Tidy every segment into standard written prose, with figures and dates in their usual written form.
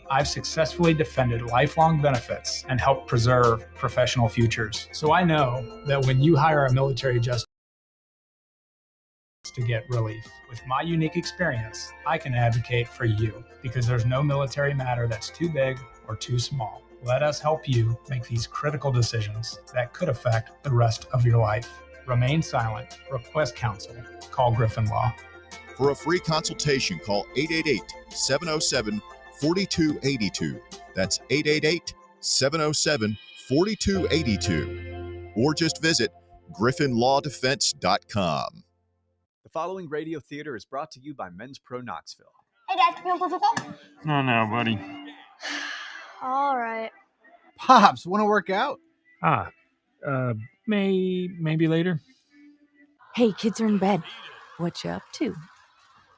I've successfully defended lifelong benefits and helped preserve professional futures. So I know that when you hire a military justice to get relief, with my unique experience, I can advocate for you because there's no military matter that's too big or too small. Let us help you make these critical decisions that could affect the rest of your life. Remain silent. Request counsel. Call Griffin Law. For a free consultation, call 888-707-4282. That's 888-707-4282. Or just visit griffinlawdefense.com. The following radio theater is brought to you by Men's Pro Knoxville. Hey guys, can we play football? No, buddy. All right. Pops, want to work out? Maybe later. Hey, kids are in bed. What you up to?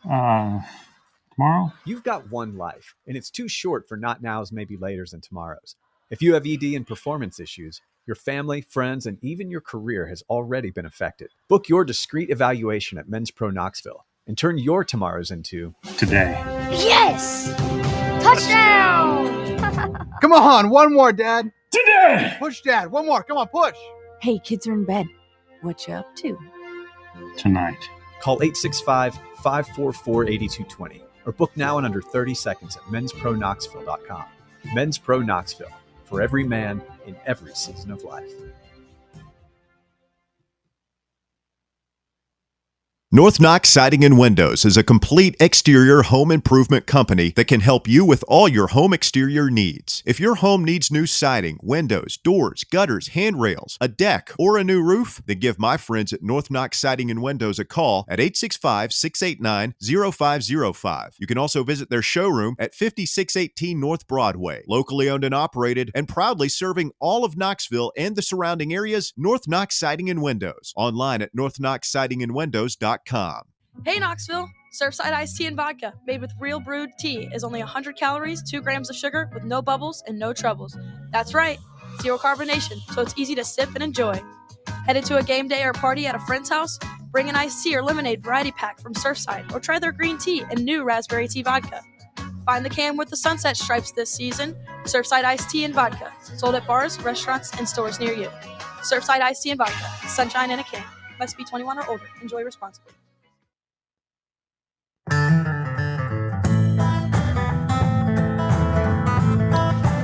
Tomorrow? You've got one life, and it's too short for not nows, maybe laters, and tomorrows. If you have ED and performance issues, your family, friends, and even your career has already been affected. Book your discreet evaluation at Men's Pro Knoxville and turn your tomorrows into Today. Yes! Touchdown! Come on, one more, Dad. Today! Push, Dad. One more. Come on, push. Hey, kids are in bed. What you up to? Tonight. Call 865-544-8220 or book now in under 30 seconds at menspronknoxville.com. Men's Pro Knoxville, for every man in every season of life. North Knox Siding and Windows is a complete exterior home improvement company that can help you with all your home exterior needs. If your home needs new siding, windows, doors, gutters, handrails, a deck, or a new roof, then give my friends at North Knox Siding and Windows a call at 865-689-0505. You can also visit their showroom at 5618 North Broadway. Locally owned and operated and proudly serving all of Knoxville and the surrounding areas, North Knox Siding and Windows. Online at northknoxsidingandwindows.com. Hey Knoxville! Surfside iced tea and vodka, made with real brewed tea, is only 100 calories, 2 grams of sugar, with no bubbles and no troubles. That's right, zero carbonation, so it's easy to sip and enjoy. Headed to a game day or party at a friend's house? Bring an iced tea or lemonade variety pack from Surfside, or try their green tea and new raspberry tea vodka. Find the can with the sunset stripes this season. Surfside iced tea and vodka, sold at bars, restaurants, and stores near you. Surfside iced tea and vodka, sunshine in a can. Must be 21 or older. Enjoy responsibly.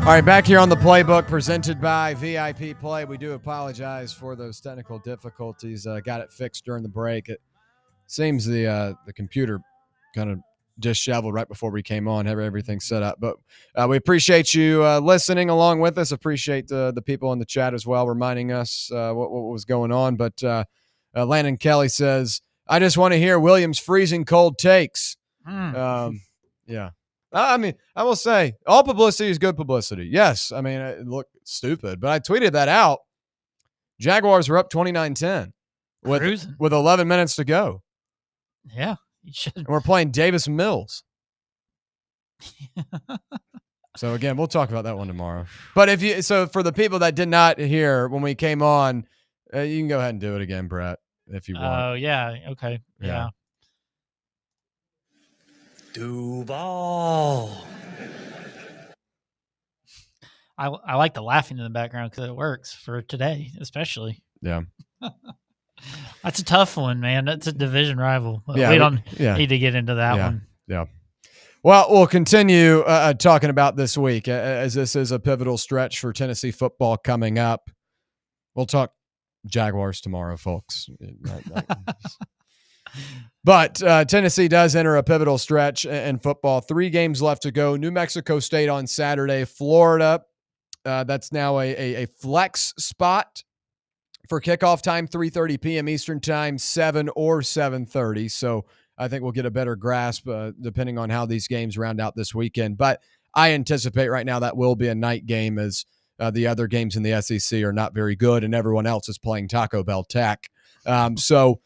All right, back here on the Playbook, presented by VIP Play. We do apologize for those technical difficulties. Got it fixed during the break. It seems the computer kind of disheveled right before we came on, have everything set up. But we appreciate you listening along with us. Appreciate the people in the chat as well, reminding us what was going on. But Landon Kelly says, I just want to hear Williams' freezing cold takes. Yeah. I mean, I will say, all publicity is good publicity. Yes. I mean, it looked stupid, but I tweeted that out. Jaguars are up 29-10 with 11 minutes to go. Yeah, you should. And we're playing Davis Mills. So, again, we'll talk about that one tomorrow. But for the people that did not hear when we came on, you can go ahead and do it again, Brett, if you want. Oh, yeah. Okay. Yeah. Duval. I like the laughing in the background because it works for today, especially. Yeah. That's a tough one, man. That's a division rival. Yeah, we don't need to get into that one. Yeah. Well, we'll continue talking about this week as this is a pivotal stretch for Tennessee football coming up. We'll talk Jaguars tomorrow, folks. But Tennessee does enter a pivotal stretch in football. 3 games left to go. New Mexico State on Saturday. Florida, that's now a flex spot for kickoff time, 3:30 p.m. Eastern time, 7 or 7:30. So I think we'll get a better grasp depending on how these games round out this weekend. But I anticipate right now that will be a night game as the other games in the SEC are not very good and everyone else is playing Taco Bell Tech. So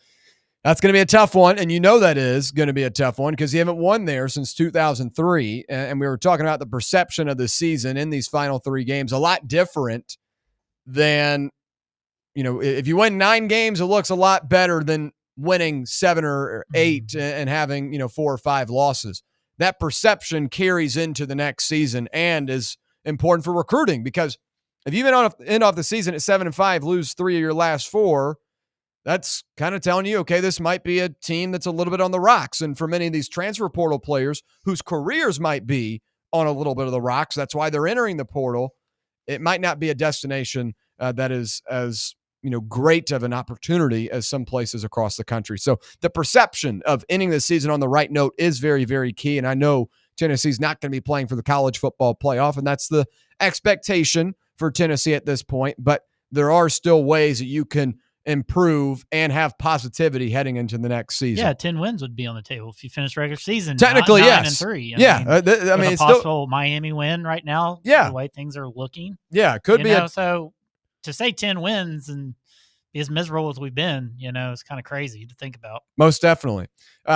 that's going to be a tough one, and you know that is going to be a tough one because you haven't won there since 2003, and we were talking about the perception of the season in these final 3 games, a lot different than, if you win 9 games, it looks a lot better than winning 7 or 8 and having, 4 or 5 losses. that perception carries into the next season and is important for recruiting, because if you end off the season at 7-5, lose 3 of your last 4, that's kind of telling you, okay, this might be a team that's a little bit on the rocks. And for many of these transfer portal players whose careers might be on a little bit of the rocks, that's why they're entering the portal. It might not be a destination that is as great of an opportunity as some places across the country. So the perception of ending the season on the right note is very, very key. And I know Tennessee's not going to be playing for the college football playoff, and that's the expectation for Tennessee at this point. But there are still ways that you can improve and have positivity heading into the next season. Yeah, 10 wins would be on the table if you finish regular season. Technically, 9-3. I mean, it's possible Miami win right now. Yeah, the way things are looking. Yeah, it could be. So to say 10 wins and be as miserable as we've been, it's kind of crazy to think about. Most definitely.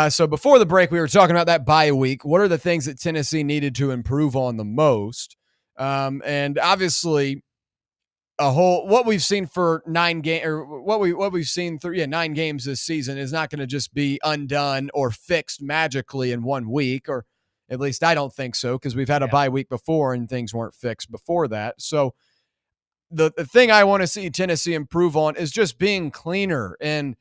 So before the break, we were talking about that bye week. What are the things that Tennessee needed to improve on the most? And obviously, what we've seen for 9 games, or what we've seen through 9 games this season is not going to just be undone or fixed magically in 1 week, or at least I don't think so, because we've had a bye week before and things weren't fixed before that. So the thing I want to see Tennessee improve on is just being cleaner and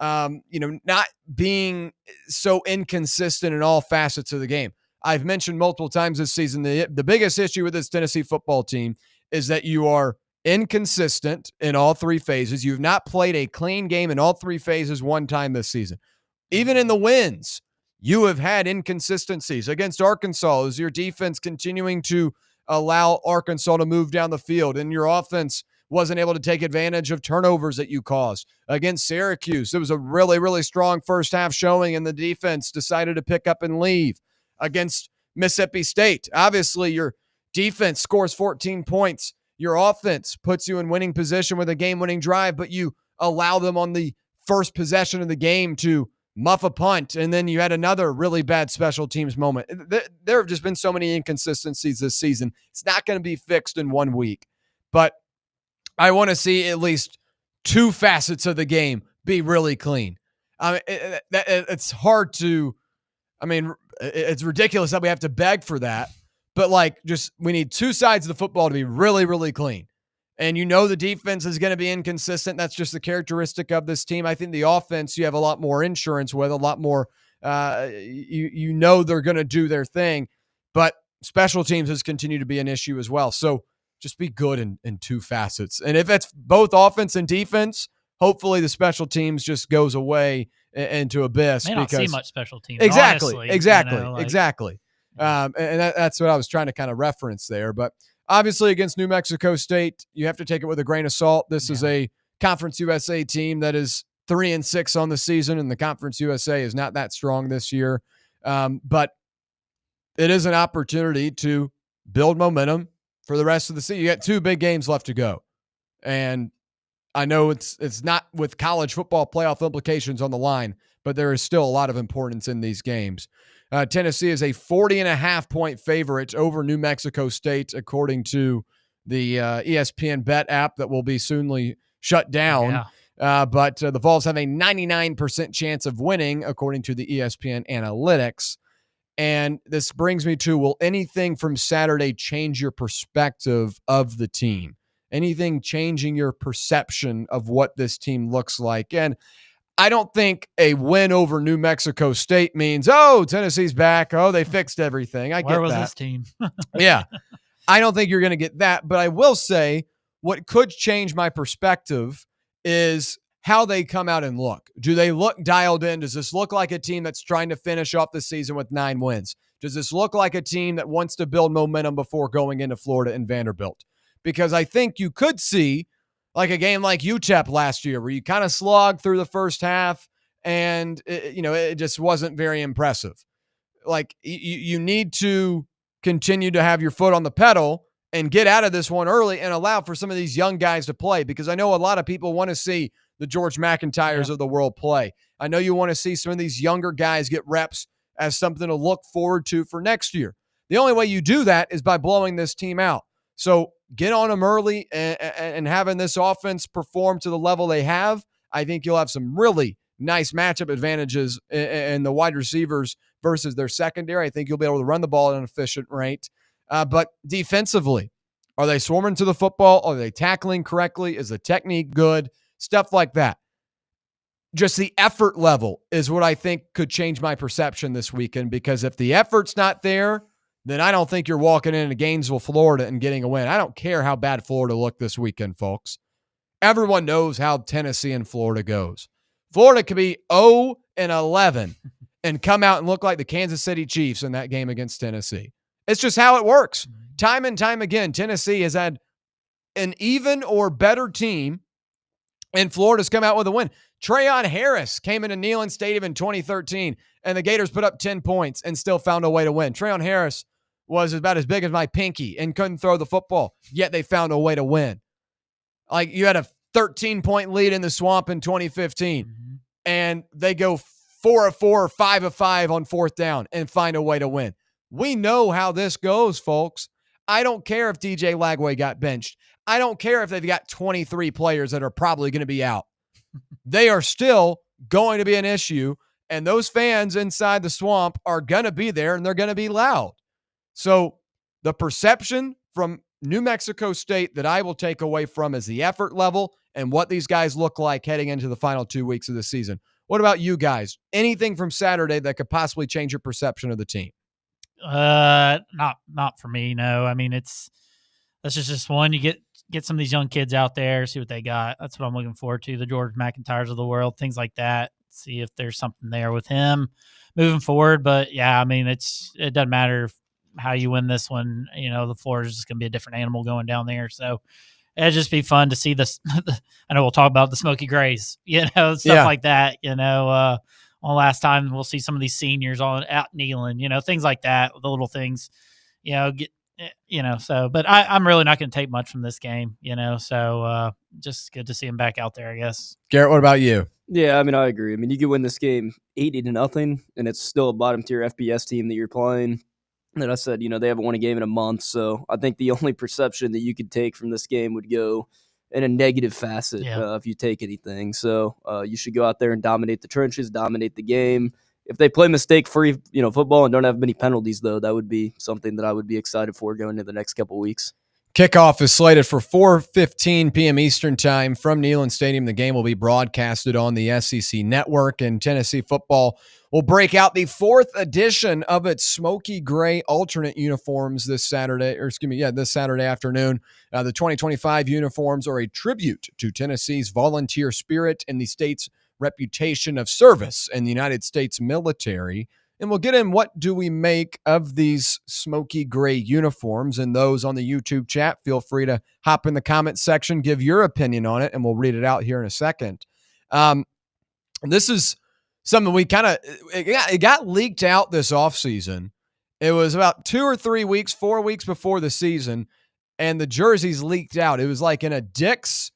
not being so inconsistent in all facets of the game. I've mentioned multiple times this season the biggest issue with this Tennessee football team is that you are inconsistent in all 3 phases. You've not played a clean game in all 3 phases one time this season. Even in the wins, you have had inconsistencies. Against Arkansas, is your defense continuing to allow Arkansas to move down the field, and your offense wasn't able to take advantage of turnovers that you caused. Against Syracuse, it was a really, really strong first half showing, and the defense decided to pick up and leave. Against Mississippi State, obviously your defense scores 14 points. Your offense puts you in winning position with a game-winning drive, but you allow them on the first possession of the game to muff a punt, and then you had another really bad special teams moment. There have just been so many inconsistencies this season. It's not going to be fixed in 1 week, but I want to see at least 2 facets of the game be really clean. I mean, it's hard to – I mean, it's ridiculous that we have to beg for that. But, we need 2 sides of the football to be really, really clean. And the defense is going to be inconsistent. That's just the characteristic of this team. I think the offense, you have a lot more insurance with, a lot more, they're going to do their thing. But special teams has continued to be an issue as well. So just be good in 2 facets. And if it's both offense and defense, hopefully the special teams just goes away into abyss. May not see much special teams. Exactly. Honestly, Exactly. And that's what I was trying to kind of reference there. But obviously against New Mexico State, you have to take it with a grain of salt. This is a Conference USA team that is 3-6 on the season, and the Conference USA is not that strong this year. But it is an opportunity to build momentum for the rest of the season. You got 2 big games left to go. And I know it's not with college football playoff implications on the line, but there is still a lot of importance in these games. Tennessee is a 40.5-point favorite over New Mexico State, according to the ESPN Bet app that will be soonly shut down. Yeah. But the Vols have a 99% chance of winning, according to the ESPN analytics. And this brings me to, will anything from Saturday change your perspective of the team? Anything changing your perception of what this team looks like? And I don't think a win over New Mexico State means, oh, Tennessee's back. Oh, they fixed everything. I get that. Where was this team? Yeah. I don't think you're going to get that. But I will say what could change my perspective is how they come out and look. Do they look dialed in? Does this look like a team that's trying to finish off the season with 9 wins? Does this look like a team that wants to build momentum before going into Florida and Vanderbilt? Because I think you could see like a game like UTEP last year where you kind of slogged through the first half and, it just wasn't very impressive. Like you need to continue to have your foot on the pedal and get out of this one early and allow for some of these young guys to play, because I know a lot of people want to see the George McIntyres of the world play. I know you want to see some of these younger guys get reps as something to look forward to for next year. The only way you do that is by blowing this team out. So get on them early and having this offense perform to the level they have. I think you'll have some really nice matchup advantages in the wide receivers versus their secondary. I think you'll be able to run the ball at an efficient rate. But defensively, are they swarming to the football? Are they tackling correctly? Is the technique good? Stuff like that. Just the effort level is what I think could change my perception this weekend, because if the effort's not there, then I don't think you're walking into Gainesville, Florida and getting a win. I don't care how bad Florida looked this weekend, folks. Everyone knows how Tennessee and Florida goes. Florida could be 0-11 and come out and look like the Kansas City Chiefs in that game against Tennessee. It's just how it works. Time and time again, Tennessee has had an even or better team, and Florida's come out with a win. Trayon Harris came into Neyland Stadium in 2013, and the Gators put up 10 points and still found a way to win. Trayon Harris was about as big as my pinky and couldn't throw the football, yet they found a way to win. Like, you had a 13-point lead in the Swamp in 2015, and they go 4 of 4 or 5 of 5 on fourth down and find a way to win. We know how this goes, folks. I don't care if DJ Lagway got benched. I don't care if they've got 23 players that are probably going to be out. They are still going to be an issue, and those fans inside the Swamp are going to be there, and they're going to be loud. So the perception from New Mexico State that I will take away from is the effort level and what these guys look like heading into the final 2 weeks of the season. What about you guys? Anything from Saturday that could possibly change your perception of the team? Not for me. No, I mean, that's just one. You get some of these young kids out there, see what they got. That's what I'm looking forward to. The George McIntyres of the world, things like that. See if there's something there with him moving forward. But yeah, I mean, it doesn't matter how you win this one. You know, the floor is just going to be a different animal going down there. So it'd just be fun to see this. I know we'll talk about the Smoky Grays, stuff like that. On last time we'll see some of these seniors out Neyland, things like that, the little things, so, but I'm really not going to take much from this game, so just good to see him back out there, I guess. Garrett, what about you? Yeah, I mean, I agree. I mean, you could win this game 80-0, and it's still a bottom tier FBS team that you're playing. And I said, they haven't won a game in a month, so I think the only perception that you could take from this game would go in a negative facet if you take anything. So you should go out there and dominate the trenches, dominate the game. If they play mistake-free, football and don't have many penalties, though, that would be something that I would be excited for going into the next couple weeks. Kickoff is slated for 4:15 p.m. Eastern Time from Neyland Stadium. The game will be broadcasted on the SEC Network, and Tennessee football will break out the 4th edition of its smoky gray alternate uniforms this Saturday afternoon. The 2025 uniforms are a tribute to Tennessee's volunteer spirit and the state's reputation of service in the United States military. And we'll get in what do we make of these smoky gray uniforms, and those on the YouTube chat, feel free to hop in the comments section, give your opinion on it, and we'll read it out here in a second. This is something we it got leaked out this offseason. It was about 4 weeks before the season, and the jerseys leaked out. It was like in a Dick's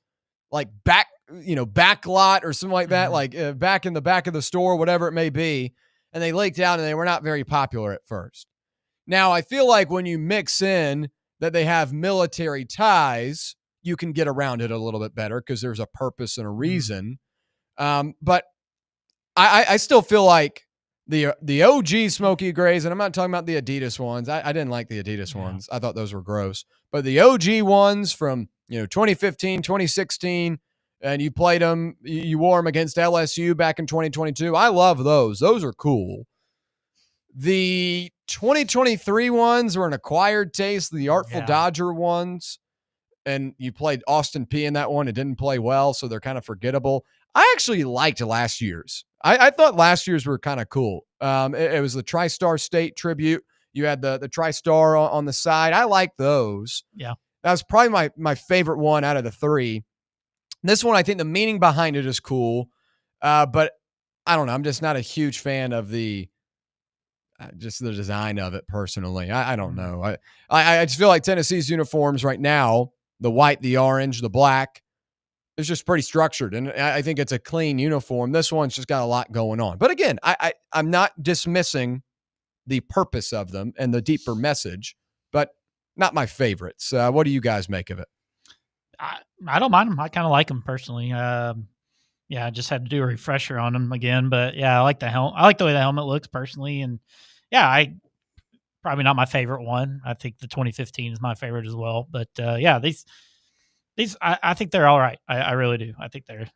back lot or something like that, back in the back of the store, whatever it may be. And they leaked out, and they were not very popular at first. Now, I feel like when you mix in that they have military ties, you can get around it a little bit better because there's a purpose and a reason. But I still feel like the OG Smoky Grays, and I'm not talking about the Adidas ones. I didn't like the Adidas ones. I thought those were gross. But the OG ones from 2015, 2016, and you played them, you wore them against LSU back in 2022. I love those. Those are cool. The 2023 ones were an acquired taste, the Artful Dodger ones, and you played Austin P in that one. It didn't play well, so they're kind of forgettable. I actually liked last year's. I thought last year's were kind of cool. It was the TriStar State tribute. You had the TriStar on the side. I like those. Yeah. That was probably my favorite one out of the three. This one, I think the meaning behind it is cool, but I don't know. I'm just not a huge fan of the design of it personally. I don't know. I just feel like Tennessee's uniforms right now, the white, the orange, the black, is just pretty structured, and I think it's a clean uniform. This one's just got a lot going on. But again, I'm not dismissing the purpose of them and the deeper message, but not my favorites. What do you guys make of it? I don't mind them. I kind of like them personally. I just had to do a refresher on them again. But yeah, I like the helmet. I like the way the helmet looks personally, and yeah, I probably not my favorite one. I think the 2015 is my favorite as well. But yeah, these I think they're all right. I really do. I think they're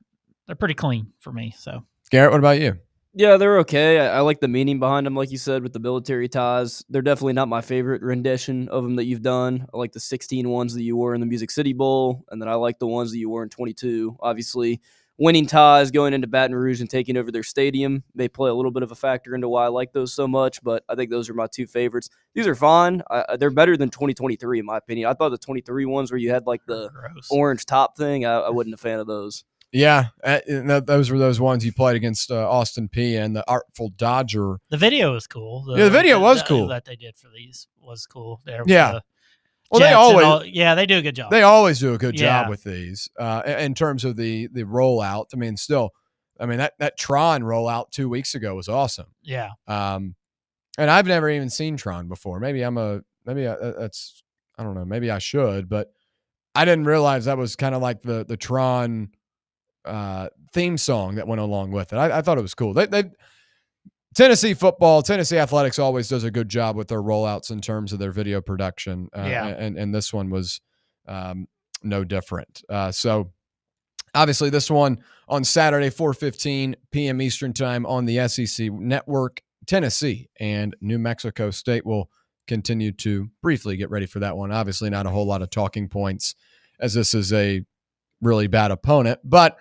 pretty clean for me. So Garrett, what about you? Yeah, they're okay. I like the meaning behind them, like you said, with the military ties. They're definitely not my favorite rendition of them that you've done. I like the 16 ones that you wore in the Music City Bowl, and then I like the ones that you wore in 22. Obviously, winning ties, going into Baton Rouge and taking over their stadium, they play a little bit of a factor into why I like those so much, but I think those are my two favorites. These are fine. They're better than 2023, in my opinion. I thought the 23 ones where you had like the orange top thing, I wasn't a fan of those. Yeah, those were those ones you played against Austin P and the Artful Dodger. the video was cool. The video was cool. That they did for these was cool. There, yeah. Well, they do a good job. They always do a good job with these in terms of the rollout. I mean, that Tron rollout 2 weeks ago was awesome. Yeah. And I've never even seen Tron before. Maybe I don't know. Maybe I should, but I didn't realize that was kind of like the Tron theme song that went along with it. I thought it was cool. Tennessee athletics always does a good job with their rollouts in terms of their video production. And this one was no different. So obviously this one on Saturday, 4:15 p.m. Eastern time on the SEC network. Tennessee and New Mexico State will continue to briefly get ready for that one. Obviously not a whole lot of talking points as this is a really bad opponent, but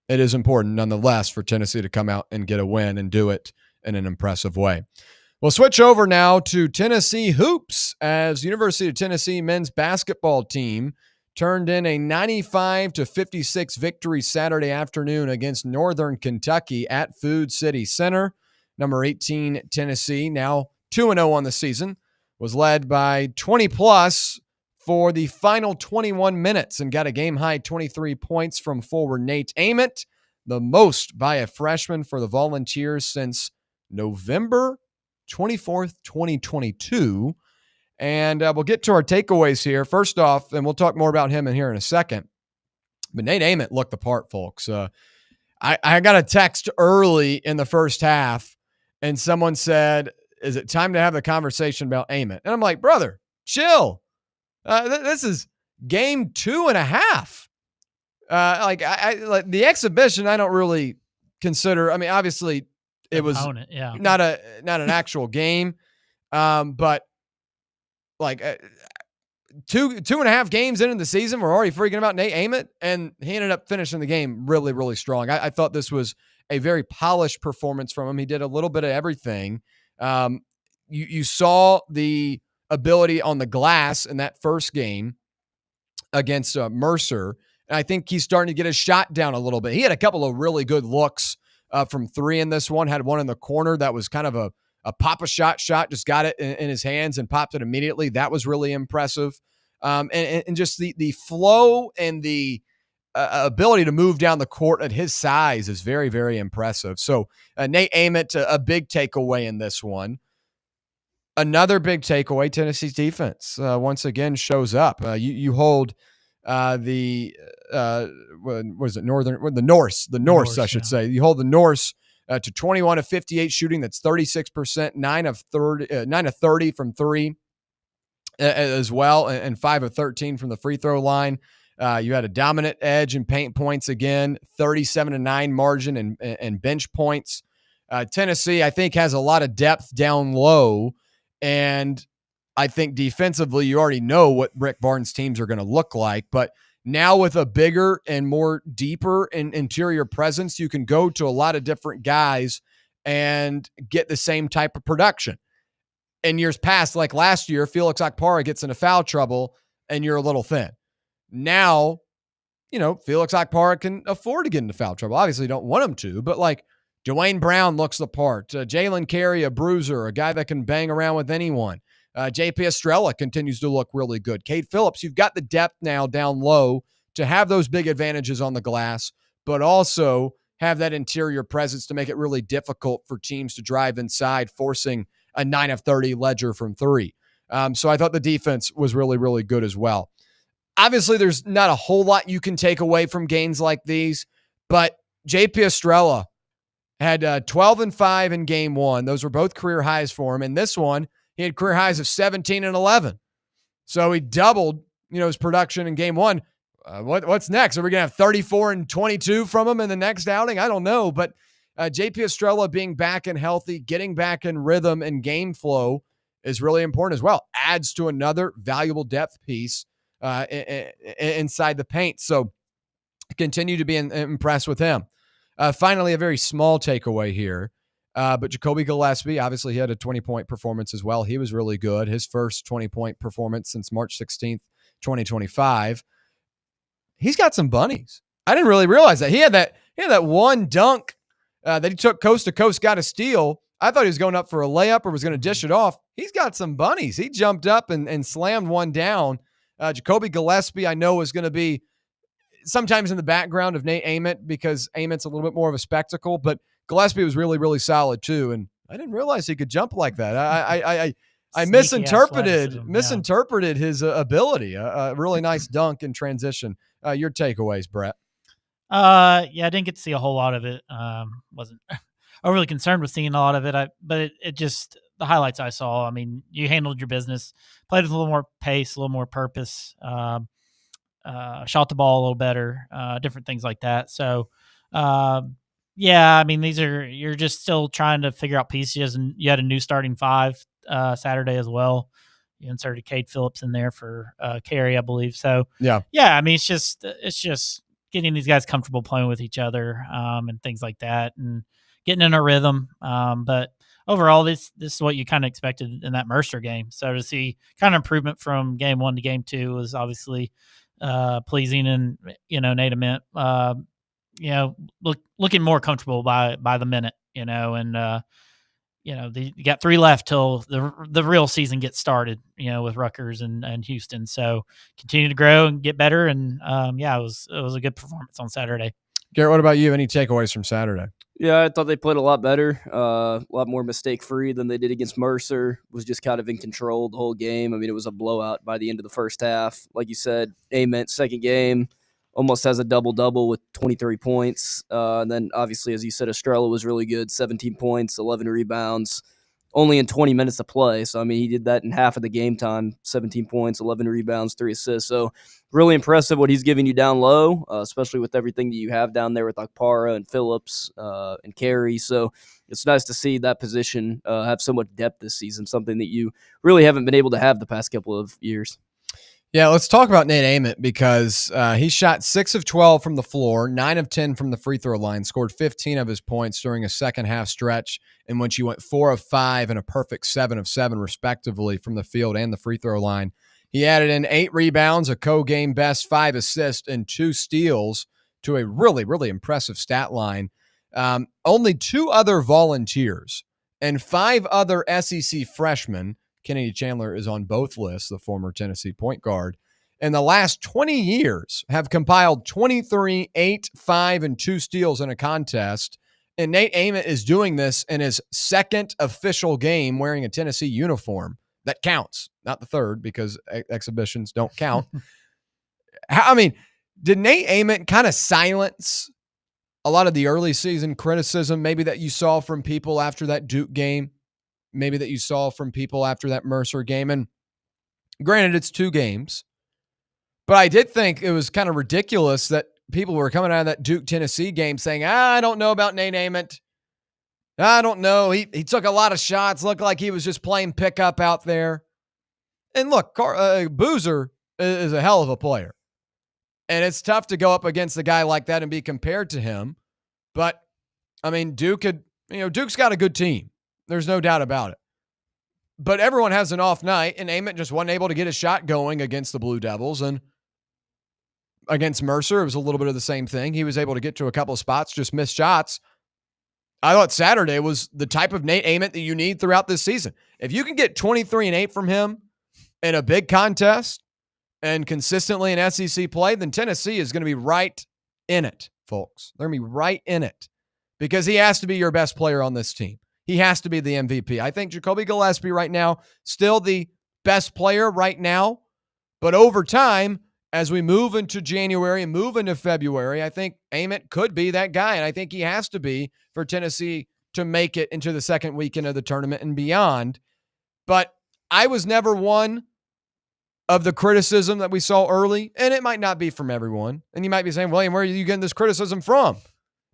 it is important nonetheless for Tennessee to come out and get a win and do it in an impressive way. We'll switch over now to Tennessee hoops as University of Tennessee men's basketball team turned in a 95-56 victory Saturday afternoon against Northern Kentucky at Food City Center. Number 18 Tennessee, now 2-0 on the season, was led by 20-plus for the final 21 minutes and got a game-high 23 points from forward Nate Ament, the most by a freshman for the Volunteers since November 24th, 2022. And we'll get to our takeaways here. First off, and we'll talk more about him in here in a second, but Nate Ament looked the part, folks. I got a text early in the first half, and someone said, is it time to have a conversation about Ament? And I'm like, brother, chill. This is game 2.5. Like the exhibition, I don't really consider. I mean, obviously, it was not an actual game, but like 2.5 games into the season, we're already freaking about Nate Ament, and he ended up finishing the game really, really strong. I thought this was a very polished performance from him. He did a little bit of everything. You saw the ability on the glass in that first game against Mercer. And I think he's starting to get his shot down a little bit. He had a couple of really good looks from three in this one, had one in the corner that was kind of a pop-a-shot, just got it in his hands and popped it immediately. That was really impressive. And just the flow and the ability to move down the court at his size is very, very impressive. So Nate Ament, a big takeaway in this one. Another big takeaway, Tennessee's defense once again shows up. You hold the Norse, I should say. You hold the Norse to 21 of 58 shooting. That's 36%, 9 of 30 from three as well, and 5 of 13 from the free throw line. You had a dominant edge in paint points again, 37-9 margin and bench points. Tennessee, I think, has a lot of depth down low. And I think defensively, you already know what Rick Barnes' teams are going to look like. But now with a bigger and more deeper and interior presence, you can go to a lot of different guys and get the same type of production. In years past, like last year, Felix Okpara gets into foul trouble and you're a little thin. Now, Felix Okpara can afford to get into foul trouble. Obviously, you don't want him to, but like Dwayne Brown looks the part. Jalen Carey, a bruiser, a guy that can bang around with anyone. JP Estrella continues to look really good. Cade Phillips, you've got the depth now down low to have those big advantages on the glass, but also have that interior presence to make it really difficult for teams to drive inside, forcing a 9 of 30 Ledger from three. So I thought the defense was really, really good as well. Obviously, there's not a whole lot you can take away from games like these, but JP Estrella had 12 and 5 in game one. Those were both career highs for him. In this one, he had career highs of 17 and 11. So he doubled, his production in game one. What's next? Are we going to have 34 and 22 from him in the next outing? I don't know. But JP Estrella being back and healthy, getting back in rhythm and game flow is really important as well. Adds to another valuable depth piece inside the paint. So continue to be impressed with him. Finally, a very small takeaway here. But Jacoby Gillespie, obviously, he had a 20-point performance as well. He was really good. His first 20-point performance since March 16th, 2025. He's got some bunnies. I didn't really realize that. He had that one dunk that he took coast to coast, got a steal. I thought he was going up for a layup or was going to dish it off. He's got some bunnies. He jumped up and slammed one down. Jacoby Gillespie, I know, is going to be sometimes in the background of Nate Ament because Ament's a little bit more of a spectacle, but Gillespie was really, really solid too. And I didn't realize he could jump like that. I misinterpreted his ability. A really nice dunk in transition. Your takeaways, Brett? I didn't get to see a whole lot of it. Wasn't overly concerned with seeing a lot of it. But it just, the highlights I saw, I mean, you handled your business, played with a little more pace, a little more purpose, shot the ball a little better, different things like that. So, I mean, you're just still trying to figure out pieces, and you had a new starting five Saturday as well. You inserted Cade Phillips in there for carry, I believe. So, I mean, it's just getting these guys comfortable playing with each other and things like that, and getting in a rhythm. But overall, this is what you kind of expected in that Mercer game. So to see kind of improvement from game one to game two was obviously pleasing, and Nate Ament, looking more comfortable by the minute, and you got 3 left till the real season gets started, with Rutgers and Houston. So continue to grow and get better. And it was a good performance on Saturday. Garrett, what about you? Any takeaways from Saturday? Yeah, I thought they played a lot better, a lot more mistake-free than they did against Mercer. Was just kind of in control the whole game. I mean, it was a blowout by the end of the first half. Like you said, Ament, second game, almost has a double-double with 23 points. And then, obviously, as you said, Estrella was really good, 17 points, 11 rebounds, only in 20 minutes of play. So, I mean, he did that in half of the game time, 17 points, 11 rebounds, 3 assists. So, really impressive what he's giving you down low, especially with everything that you have down there with Akpara and Phillips and Carey. So, it's nice to see that position have so much depth this season, something that you really haven't been able to have the past couple of years. Yeah, let's talk about Nate Ament because he shot 6 of 12 from the floor, 9 of 10 from the free throw line, scored 15 of his points during a second half stretch in which he went 4 of 5 and a perfect 7 of 7, respectively, from the field and the free throw line. He added in 8 rebounds, a co-game best 5 assists, and 2 steals to a really, really impressive stat line. Only 2 other volunteers and 5 other SEC freshmen, Kennedy Chandler is on both lists, the former Tennessee point guard, in the last 20 years have compiled 23, 8, 5, and 2 steals in a contest. And Nate Ament is doing this in his second official game wearing a Tennessee uniform. That counts, not the third, because exhibitions don't count. I mean, did Nate Ament kind of silence a lot of the early season criticism maybe that you saw from people after that Duke game? Maybe that you saw from people after that Mercer game? And granted, it's 2 games, but I did think it was kind of ridiculous that people were coming out of that Duke-Tennessee game saying, I don't know about Nate Ament. I don't know. He took a lot of shots, looked like he was just playing pickup out there. And look, Boozer is a hell of a player. And it's tough to go up against a guy like that and be compared to him. But, I mean, Duke's got a good team. There's no doubt about it. But everyone has an off night, and Ament just wasn't able to get a shot going against the Blue Devils. And against Mercer, it was a little bit of the same thing. He was able to get to a couple of spots, just missed shots. I thought Saturday was the type of Nate Ament that you need throughout this season. If you can get 23 and 8 from him in a big contest and consistently in SEC play, then Tennessee is going to be right in it, folks. They're going to be right in it because he has to be your best player on this team. He has to be the MVP. I think Jacoby Gillespie right now, still the best player right now. But over time, as we move into January and move into February, I think Ament could be that guy, and I think he has to be for Tennessee to make it into the second weekend of the tournament and beyond. But I was never one of the criticism that we saw early, and it might not be from everyone. And you might be saying, William, where are you getting this criticism from?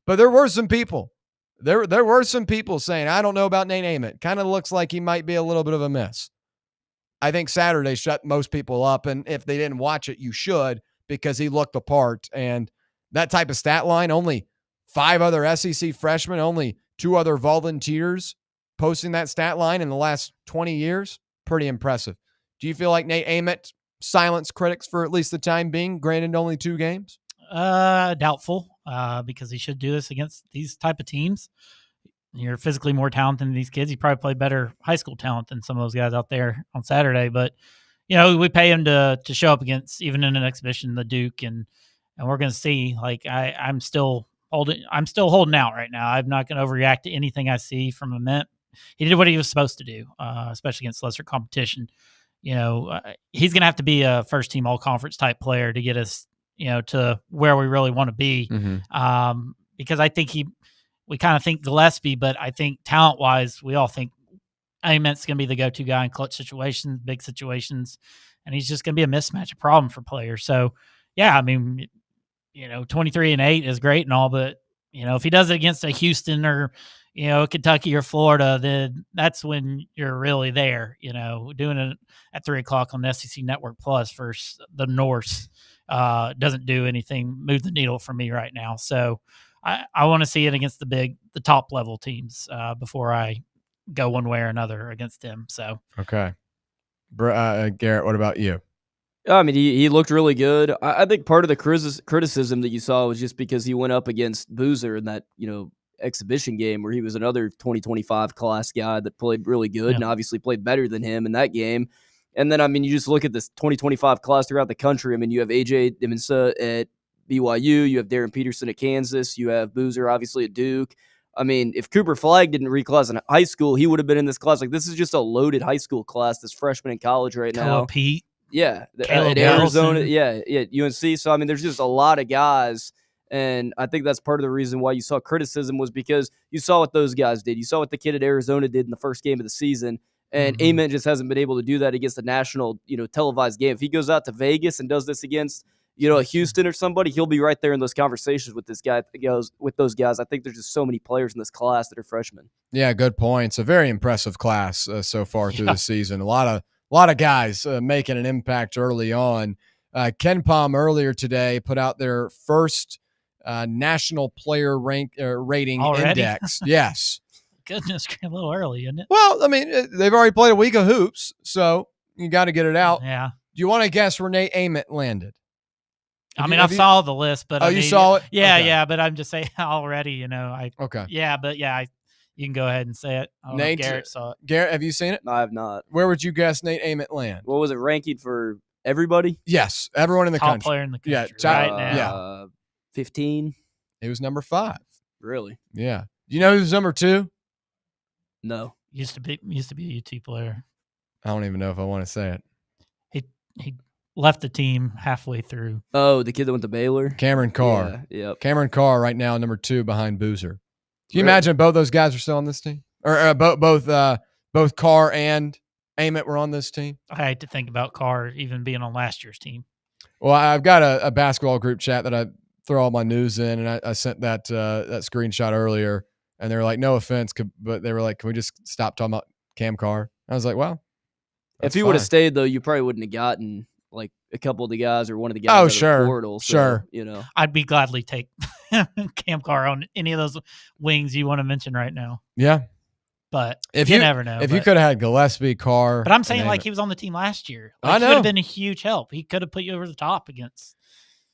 But there were some people. There were some people saying, I don't know about Nate Ament. Kind of looks like he might be a little bit of a miss. I think Saturday shut most people up, and if they didn't watch it, you should, because he looked the part. And that type of stat line, only 5 other SEC freshmen, only 2 other volunteers posting that stat line in the last 20 years. Pretty impressive. Do you feel like Nate Ament silenced critics for at least the time being, granted only 2 games? Doubtful, because he should do this against these type of teams. You're physically more talented than these kids. He probably played better high school talent than some of those guys out there on Saturday. But, we pay him to show up against, even in an exhibition, the Duke, and we're going to see. Like, I'm still holding out right now. I'm not going to overreact to anything I see from Ament. He did what he was supposed to do, especially against lesser competition. He's going to have to be a first team all conference type player to get us, to where we really want to be. Mm-hmm. Because I think we kind of think Gillespie, but I think talent wise, we all think Ament's going to be the go-to guy in clutch situations, big situations, and he's just going to be a mismatch, a problem for players. So, yeah, I mean, 23-8 is great and all, but if he does it against a Houston or Kentucky or Florida, then that's when you're really there. Doing it at 3:00 on the SEC Network Plus versus the Norse doesn't do anything, move the needle for me right now. So I want to see it against the top level teams before I go one way or another against them. So okay, Garrett, what about you? I mean, he looked really good. I think part of the criticism that you saw was just because he went up against Boozer in that exhibition game where he was another 2025 class guy that played really good and obviously played better than him in that game. And then, I mean, you just look at this 2025 class throughout the country. I mean, you have AJ Dimensa at BYU, you have Darren Peterson at Kansas, you have Boozer obviously at Duke. I mean, if Cooper Flagg didn't reclass in high school, he would have been in this class. Like, this is just a loaded high school class, this freshman in college right now. Pete. Yeah. At Arizona. Yeah, UNC. So, I mean, there's just a lot of guys. And I think that's part of the reason why you saw criticism was because you saw what those guys did. You saw what the kid at Arizona did in the first game of the season. And Ament just hasn't been able to do that against a national, televised game. If he goes out to Vegas and does this against, a Houston or somebody, he'll be right there in those conversations with those guys. I think there's just so many players in this class that are freshmen. Yeah, good point. It's a very impressive class so far through the season. A lot of guys making an impact early on. Ken Palm earlier today put out their first national player rating already? Index. Yes. Goodness, a little early, isn't it? Well, I mean, they've already played a week of hoops, so you got to get it out. Yeah. Do you want to guess where Nate Ament landed? I saw the list, but you saw it? Yeah, Okay. yeah. But I'm just saying already. Okay. Yeah, but yeah, you can go ahead and say it. Nate, Garrett saw it. Garrett, have you seen it? No, I have not. Where would you guess Nate Ament land? What was it ranking for everybody? Yes, everyone in the Top country. player in the country. Yeah, right now. Yeah, 15. He was number 5. Really? Yeah. Do you know who's number 2? No. Used to be a UT player. I don't even know if I want to say it. He left the team halfway through. Oh, the kid that went to Baylor? Cameron Carr. Yeah, yep. Cameron Carr right now number 2 behind Boozer. Can you imagine both those guys are still on this team? Or both Carr and Ament were on this team? I hate to think about Carr even being on last year's team. Well, I've got a basketball group chat that I throw all my news in, and I sent that screenshot earlier, and they were like, no offense, but they were like, can we just stop talking about Cam Carr? I was like, well, if he would have stayed, though, you probably wouldn't have gotten like a couple of the guys or one of the guys out of the portal. So, sure. I'd be gladly take Cam Carr on any of those wings you want to mention right now. Yeah. But you never know. If you could have had Gillespie, Carr. But I'm saying like he was on the team last year. Like, I know. He would have been a huge help. He could have put you over the top against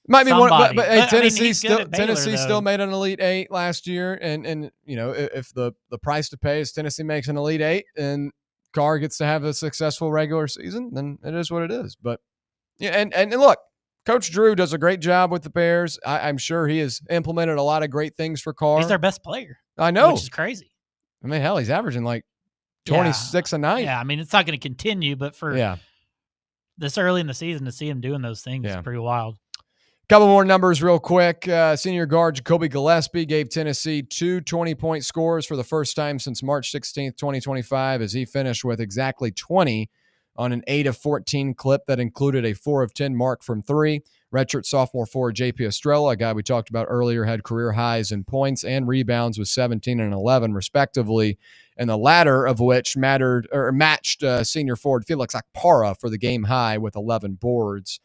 might be somebody. one, but hey, Tennessee Tennessee still made an Elite 8 last year, and if the price to pay is Tennessee makes an Elite 8 and Carr gets to have a successful regular season, then it is what it is. But yeah, and look, Coach Drew does a great job with the Bears. I'm sure he has implemented a lot of great things for Carr. He's their best player. I know, which is crazy. I mean, hell, he's averaging like 26 a night. Yeah, I mean, it's not going to continue, but for this early in the season to see him doing those things is pretty wild. Couple more numbers real quick. Senior guard Jacoby Gillespie gave Tennessee 2 20-point scores for the first time since March 16th, 2025, as he finished with exactly 20 on an 8 of 14 clip that included a 4 of 10 mark from three. Redshirt sophomore forward JP Estrella, a guy we talked about earlier, had career highs in points and rebounds with 17 and 11, respectively, and the latter of which matched senior forward Felix Akpara for the game high with 11 boards.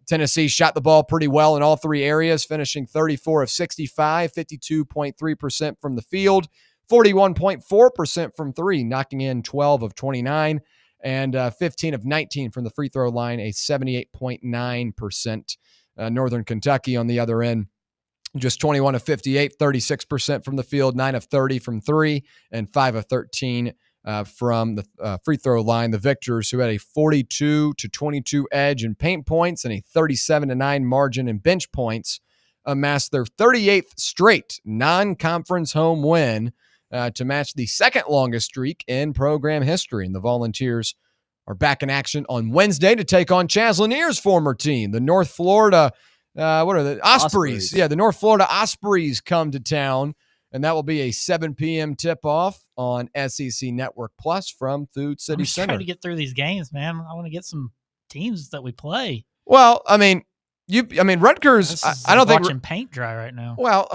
Tennessee shot the ball pretty well in all three areas, finishing 34 of 65, 52.3% from the field, 41.4% from three, knocking in 12 of 29, and 15 of 19 from the free throw line, a 78.9%. Northern Kentucky on the other end, just 21 of 58, 36% from the field, 9 of 30 from three, and 5 of 13 from the free throw line. The victors, who had a 42-22 edge in paint points and a 37-9 margin in bench points, amassed their 38th straight non-conference home win to match the second longest streak in program history. And the Volunteers are back in action on Wednesday to take on Chaz Lanier's former team, the North Florida Ospreys. Yeah, the North Florida Ospreys come to town, and that will be a 7 p.m. tip-off on SEC Network Plus from Food City I'm just Center. trying to get through these games, man. I want to get some teams that we play. Well, I mean, Rutgers. I don't think watching paint dry right now. Well,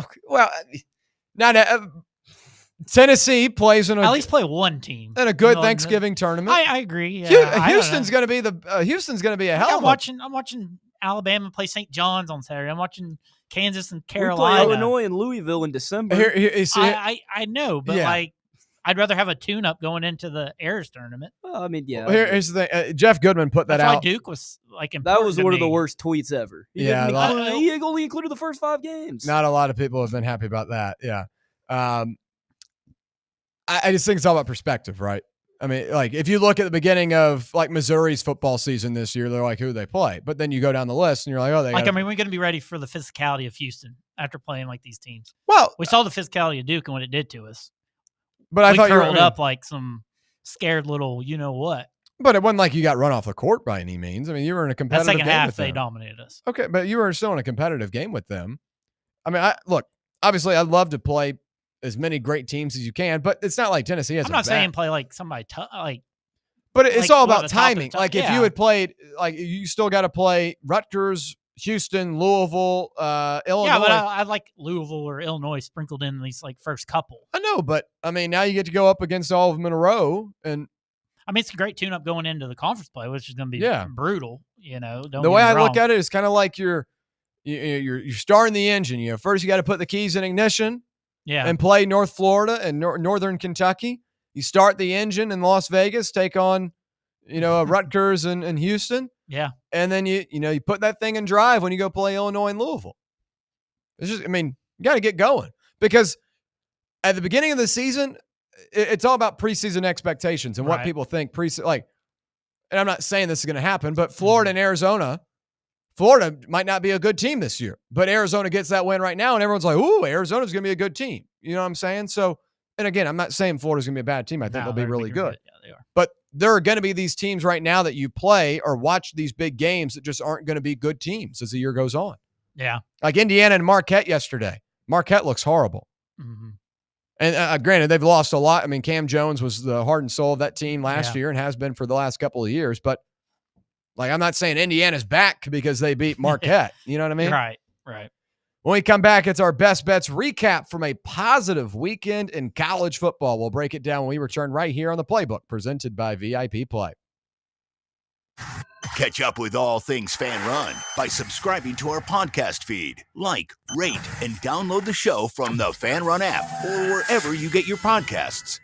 Tennessee plays in at least play one team in a good Thanksgiving tournament. I agree. Yeah, Houston's going to be Houston's going to be a hell of a. I'm watching Alabama play St. John's on Saturday. I'm watching Kansas and Carolina. We play Illinois and Louisville in December. I know, but I'd rather have a tune-up going into the Ayers tournament. Well, I mean, yeah. Well, here's the thing. Jeff Goodman put that That's out. why Duke was that was one of the worst tweets ever. He only included the first 5 games. Not a lot of people have been happy about that. Yeah. I just think it's all about perspective, right? I mean, like, if you look at the beginning of like Missouri's football season this year, they're like, who they play. But then you go down the list and you're like, we're going to be ready for the physicality of Houston after playing like these teams. Well, we saw the physicality of Duke and what it did to us. But I thought you curled up like some scared little, you know what. But it wasn't like you got run off the court by any means. I mean, you were in a competitive game. That second half, they dominated us. Okay, but you were still in a competitive game with them. I mean, look, obviously, I'd love to play as many great teams as you can, but it's not like Tennessee has. I'm not saying play like somebody but it's all about timing. Like if you had played, like you still got to play Rutgers, Houston, Louisville, Illinois. Yeah, but I like Louisville or Illinois sprinkled in these like first couple. I know, but I mean, now you get to go up against all of them in a row, and I mean, it's a great tune-up going into the conference play, which is going to be brutal. You know, the way I look at it is kind of like you're starting the engine. You know, first you got to put the keys in ignition. Yeah. And play North Florida and Northern Kentucky. You start the engine in Las Vegas, take on, Rutgers and Houston. Yeah. And then you put that thing in drive when you go play Illinois and Louisville. It's just, you got to get going, because at the beginning of the season, it's all about preseason expectations and what people think and I'm not saying this is going to happen, but Florida and Arizona. Florida might not be a good team this year, but Arizona gets that win right now, and everyone's like, ooh, Arizona's going to be a good team. You know what I'm saying? So, and again, I'm not saying Florida's going to be a bad team. I think they'll be really good. Yeah, they are. But there are going to be these teams right now that you play or watch these big games that just aren't going to be good teams as the year goes on. Yeah. Like Indiana and Marquette yesterday. Marquette looks horrible. Mm-hmm. And granted, they've lost a lot. I mean, Cam Jones was the heart and soul of that team last year and has been for the last couple of years, but I'm not saying Indiana's back because they beat Marquette. You know what I mean? Right. When we come back, it's our best bets recap from a positive weekend in college football. We'll break it down when we return right here on the Playbook, presented by VIP Play. Catch up with all things Fanrun by subscribing to our podcast feed. Like, rate, and download the show from the Fanrun app or wherever you get your podcasts.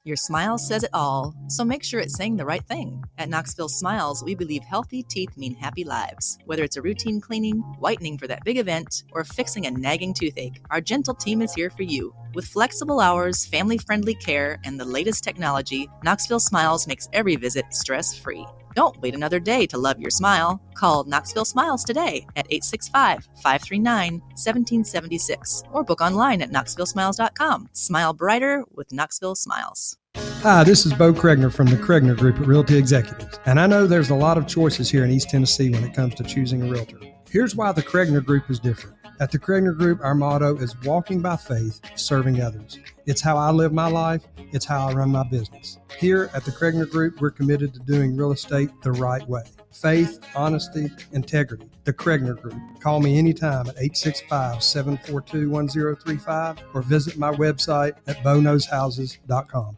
Your smile says it all, so make sure it's saying the right thing. At Knoxville Smiles, we believe healthy teeth mean happy lives. Whether it's a routine cleaning, whitening for that big event, or fixing a nagging toothache, our gentle team is here for you. With flexible hours, family-friendly care, and the latest technology, Knoxville Smiles makes every visit stress-free. Don't wait another day to love your smile. Call Knoxville Smiles today at 865-539-1776 or book online at knoxvillesmiles.com. Smile brighter with Knoxville Smiles. Hi, this is Bo Kregner from the Kregner Group at Realty Executives, and I know there's a lot of choices here in East Tennessee when it comes to choosing a realtor. Here's why the Kregner Group is different. At the Kregner Group, our motto is walking by faith, serving others. It's how I live my life. It's how I run my business. Here at the Kregner Group, we're committed to doing real estate the right way. Faith, honesty, integrity. The Kregner Group. Call me anytime at 865-742-1035 or visit my website at boknowshouses.com.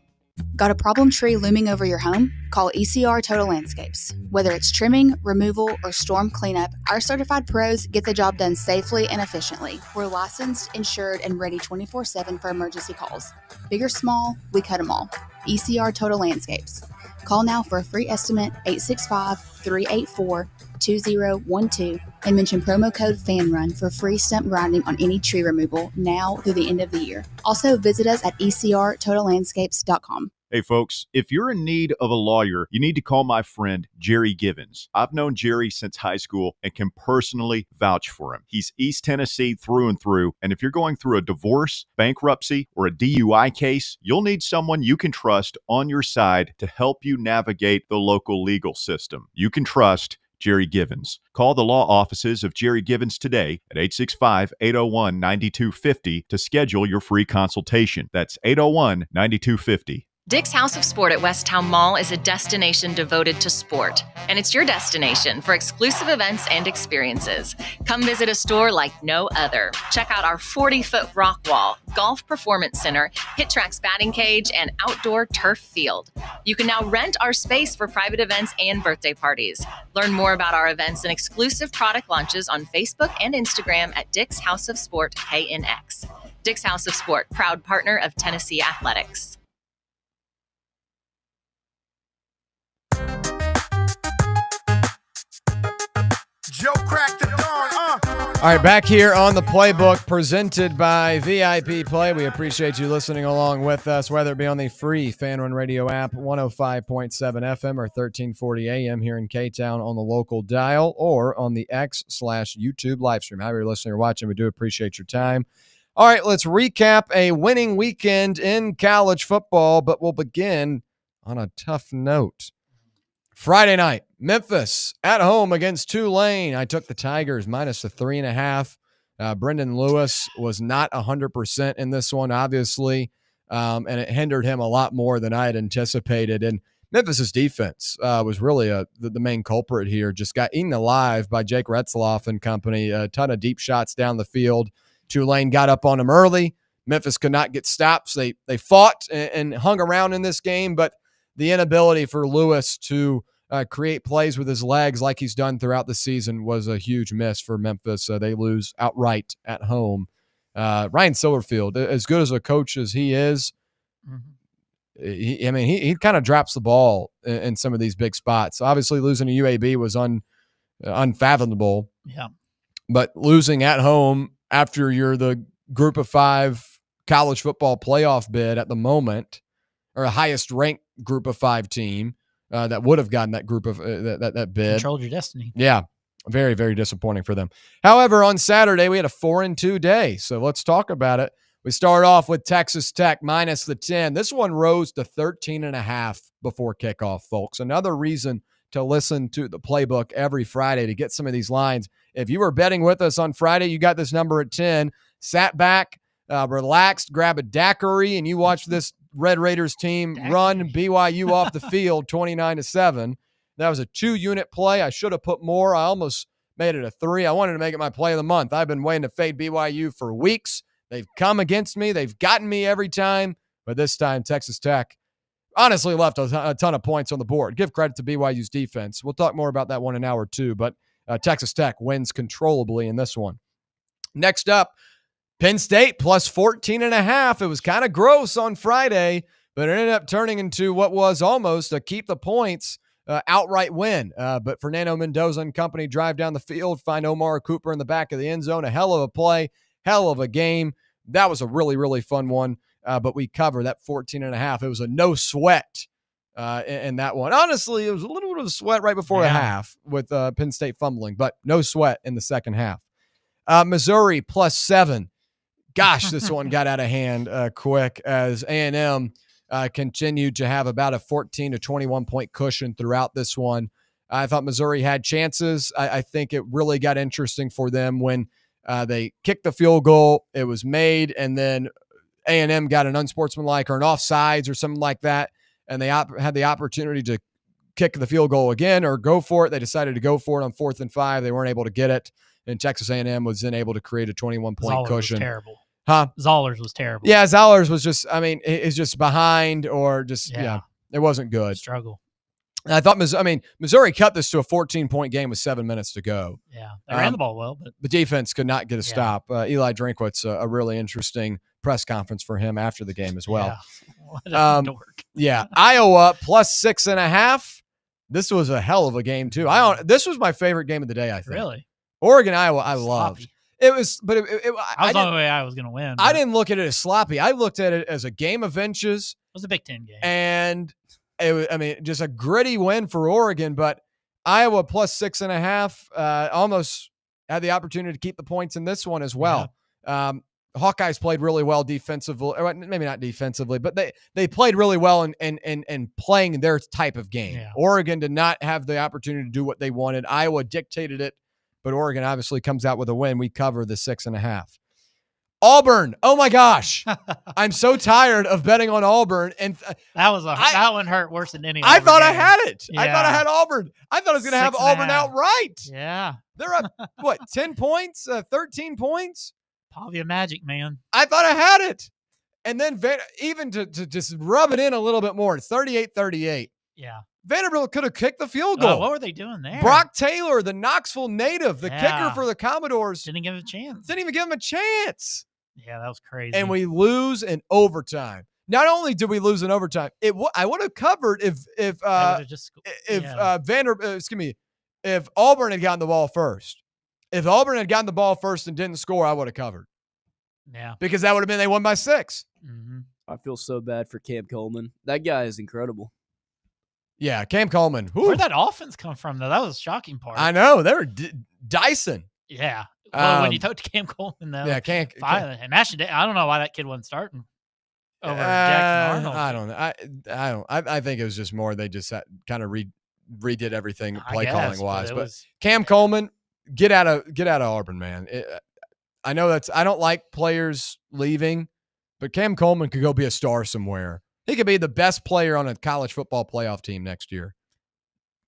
Got a problem tree looming over your home? Call ECR Total Landscapes. Whether it's trimming, removal, or storm cleanup, our certified pros get the job done safely and efficiently. We're licensed, insured, and ready 24/7 for emergency calls. Big or small, we cut them all. ECR Total Landscapes. Call now for a free estimate, 865-384-2012, and mention promo code FANRUN for free stump grinding on any tree removal now through the end of the year. Also, visit us at ecrtotallandscapes.com. Hey, folks, if you're in need of a lawyer, you need to call my friend Jerry Givens. I've known Jerry since high school and can personally vouch for him. He's East Tennessee through and through, and if you're going through a divorce, bankruptcy, or a DUI case, you'll need someone you can trust on your side to help you navigate the local legal system. You can trust Jerry Givens. Call the law offices of Jerry Givens today at 865-801-9250 to schedule your free consultation. That's 801-9250. Dick's House of Sport at Westtown Mall is a destination devoted to sport, and it's your destination for exclusive events and experiences. Come visit a store like no other. Check out our 40-foot rock wall, golf performance center, Hit Track's batting cage, and outdoor turf field. You can now rent our space for private events and birthday parties. Learn more about our events and exclusive product launches on Facebook and Instagram at Dick's House of Sport KNX. Dick's House of Sport, proud partner of Tennessee Athletics. Joe cracked the dawn, All right, back here on the Playbook presented by VIP Play. We appreciate you listening along with us, whether it be on the free Fanrun Radio app, 105.7 FM or 1340 AM here in K-Town on the local dial, or on the X/YouTube live stream. However you're listening or watching, we do appreciate your time. All right, let's recap a winning weekend in college football, but we'll begin on a tough note. Friday night, Memphis at home against Tulane. I took the Tigers minus the 3.5. Brendan Lewis was not 100% in this one, obviously, and it hindered him a lot more than I had anticipated. And Memphis's defense was really the main culprit here. Just got eaten alive by Jake Retzloff and company. A ton of deep shots down the field. Tulane got up on him early. Memphis could not get stops. They fought and hung around in this game, but the inability for Lewis to create plays with his legs like he's done throughout the season was a huge miss for Memphis. They lose outright at home. Ryan Silverfield, as good as a coach as he is, he kind of drops the ball in some of these big spots. Obviously, losing to UAB was unfathomable. Yeah. But losing at home after you're the Group of 5 college football playoff bid at the moment, or a highest ranked Group of 5 team, that would have gotten that group of that bid. Controlled your destiny. Yeah, very, very disappointing for them. However, on Saturday, we had a 4-2 day, so let's talk about it. We start off with Texas Tech minus the 10. This one rose to 13.5 before kickoff, folks. Another reason to listen to the Playbook every Friday to get some of these lines. If you were betting with us on Friday, you got this number at 10, sat back, relaxed, grab a daiquiri, and you watched this Red Raiders team run BYU off the field 29-7. That was a 2-unit play. I should have put more. I almost made it a 3. I wanted to make it my play of the month. I've been waiting to fade BYU for weeks. They've come against me. They've gotten me every time. But this time, Texas Tech honestly left a ton of points on the board. Give credit to BYU's defense. We'll talk more about that one in hour 2. But Texas Tech wins controllably in this one. Next up, Penn State plus 14.5. It was kind of gross on Friday, but it ended up turning into what was almost a keep the points outright win. But Fernando Mendoza and company drive down the field, find Omar Cooper in the back of the end zone. A hell of a play, hell of a game. That was a really, really fun one. But we cover that 14.5. It was a no sweat in that one. Honestly, it was a little bit of sweat right before the half with Penn State fumbling, but no sweat in the second half. Missouri plus 7. Gosh, this one got out of hand quick as A&M continued to have about a 14 to 21 point cushion throughout this one. I thought Missouri had chances. I think it really got interesting for them when they kicked the field goal. It was made, and then A&M got an unsportsmanlike or an offsides or something like that, and they had the opportunity to kick the field goal again or go for it. They decided to go for it on 4th and 5. They weren't able to get it, and Texas A&M was then able to create a 21-point cushion. Was terrible. Huh? Zollers was terrible. Yeah, Zollers was just, is just behind or just, it wasn't good. Struggle. And I thought, Missouri cut this to a 14-point game with 7 minutes to go. Yeah, they ran the ball well, but the defense could not get a stop. Eli Drinkwitz, a really interesting press conference for him after the game as well. Yeah. What a dork. Yeah, Iowa plus 6.5. This was a hell of a game too. This was my favorite game of the day, I think. Really? Oregon, Iowa, I loved. It was, but I was the only way I was going to win. I didn't look at it as sloppy. I looked at it as a game of inches. It was a Big Ten game. And it was, just a gritty win for Oregon, but Iowa plus 6.5 almost had the opportunity to keep the points in this one as well. Yeah. Hawkeyes played really well defensively, or maybe not defensively, but they played really well in playing their type of game. Yeah. Oregon did not have the opportunity to do what they wanted. Iowa dictated it, but Oregon obviously comes out with a win. We cover the 6.5. Auburn. Oh my gosh. I'm so tired of betting on Auburn. And that one hurt worse than any. I thought game. I had it. Yeah. I thought I had Auburn. I thought I was going to have Auburn outright. Yeah. They're up, 10 points, 13 points? Pavia Magic, man. I thought I had it. And then even to just rub it in a little bit more, 38-38. Yeah. Vanderbilt could have kicked the field goal. What were they doing there? Brock Taylor, the Knoxville native, the kicker for the Commodores. Didn't give him a chance. Didn't even give him a chance. Yeah, that was crazy. And we lose in overtime. Not only did we lose in overtime, I would have covered if Auburn had gotten the ball first. If Auburn had gotten the ball first and didn't score, I would have covered. Yeah. Because that would have been they won by 6. Mm-hmm. I feel so bad for Cam Coleman. That guy is incredible. Yeah, Cam Coleman. Where'd that offense come from, though? That was a shocking part. I know. They were Dyson. Yeah. Well, when you talk to Cam Coleman, though. Yeah, and Ashton, I don't know why that kid wasn't starting over Jackson Arnold. I don't know. I think it was just more they just kind of redid everything play calling wise. But Cam Coleman, get out of Auburn, man. I know I don't like players leaving, but Cam Coleman could go be a star somewhere. He could be the best player on a college football playoff team next year.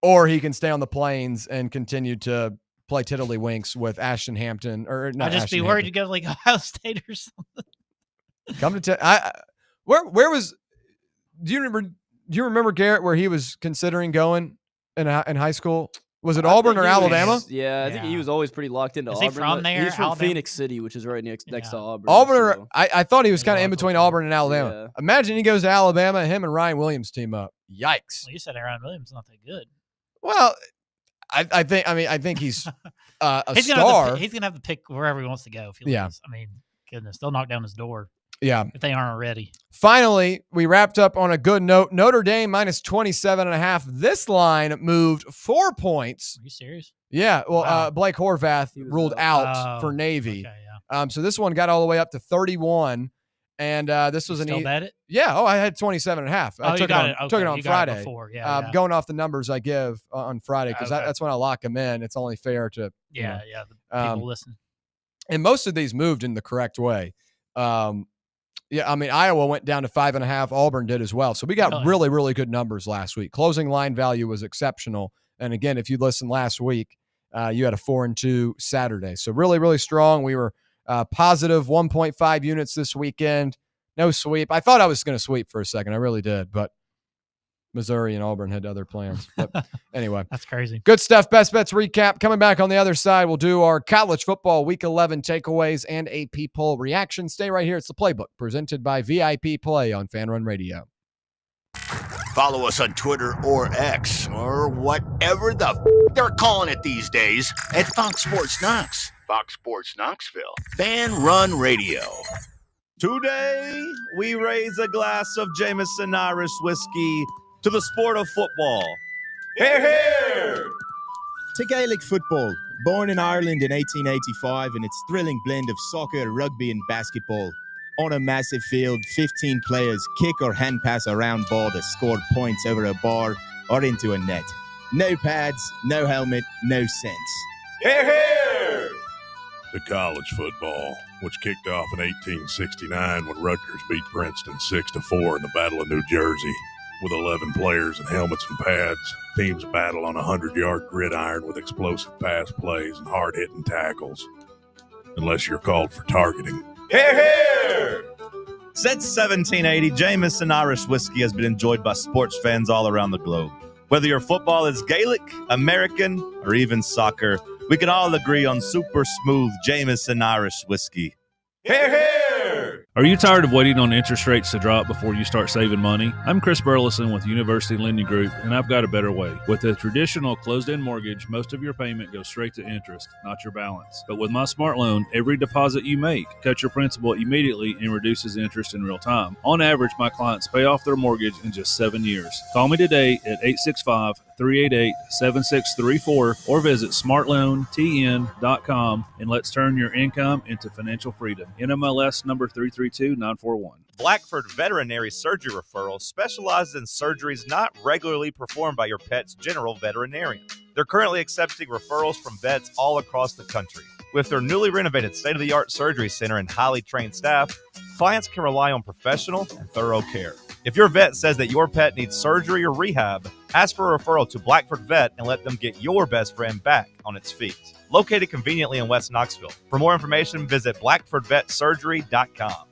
Or he can stay on the Plains and continue to play tiddlywinks with Ashton Hampton. Or not. I'd just be worried to go to like Ohio State or something. Come to where was? Do you remember Garrett where he was considering going in high school? Was it Auburn or Alabama? I think he was always pretty locked into Auburn. Is he from there? He's from Phoenix City, which is right next to Auburn. Auburn, I thought he was kind of in between Auburn and Alabama. Yeah. Imagine he goes to Alabama, him and Ryan Williams team up. Yikes! Well, you said Ryan Williams not that good. Well, I think he's a he's star. He's gonna have to pick wherever he wants to go. If he leaves. I mean, goodness, they'll knock down his door. Yeah. If they aren't already. Finally, we wrapped up on a good note. Notre Dame minus 27.5. This line moved 4 points. Are you serious? Yeah. Well, Blake Horvath ruled out for Navy. Okay, yeah. So this one got all the way up to 31. And this was still bet it? Yeah. I had 27.5. I took it on Friday. Before. Yeah, going off the numbers I give on Friday because that's when I lock them in. It's only fair to the people listen. And most of these moved in the correct way. Iowa went down to 5.5. Auburn did as well. So we got really, really good numbers last week. Closing line value was exceptional. And again, if you listened last week, you had a 4-2 Saturday. So really, really strong. We were positive 1.5 units this weekend. No sweep. I thought I was going to sweep for a second. I really did. But Missouri and Auburn had other plans. But anyway. That's crazy. Good stuff. Best bets recap. Coming back on the other side, we'll do our college football week 11 takeaways and AP poll reaction. Stay right here. It's the Playbook presented by VIP Play on Fanrun Radio. Follow us on Twitter or X or whatever they're calling it these days at Fox Sports Knox, Fox Sports Knoxville, Fanrun Radio. Today, we raise a glass of Jameson Irish whiskey to the sport of football. Hear, hear! To Gaelic football, born in Ireland in 1885 in its thrilling blend of soccer, rugby and basketball. On a massive field, 15 players kick or hand pass a round ball to score points over a bar or into a net. No pads, no helmet, no sense. Here, here! To college football, which kicked off in 1869 when Rutgers beat Princeton 6-4 in the Battle of New Jersey. With 11 players and helmets and pads, teams battle on a 100-yard gridiron with explosive pass plays and hard-hitting tackles. Unless you're called for targeting. Here, here! Since 1780, Jameson Irish whiskey has been enjoyed by sports fans all around the globe. Whether your football is Gaelic, American, or even soccer, we can all agree on super smooth Jameson Irish whiskey. Here, here! Are you tired of waiting on interest rates to drop before you start saving money? I'm Chris Burleson with University Lending Group, and I've got a better way. With a traditional closed-end mortgage, most of your payment goes straight to interest, not your balance. But with my Smart Loan, every deposit you make cuts your principal immediately and reduces interest in real time. On average, my clients pay off their mortgage in just 7 years. Call me today at 865-388-7634 or visit smartloantn.com and let's turn your income into financial freedom. NMLS number 332941. Blackford Veterinary Surgery Referral specializes in surgeries not regularly performed by your pet's general veterinarian. They're currently accepting referrals from vets all across the country. With their newly renovated state-of-the-art surgery center and highly trained staff, clients can rely on professional and thorough care. If your vet says that your pet needs surgery or rehab, ask for a referral to Blackford Vet and let them get your best friend back on its feet. Located conveniently in West Knoxville. For more information, visit blackfordvetsurgery.com.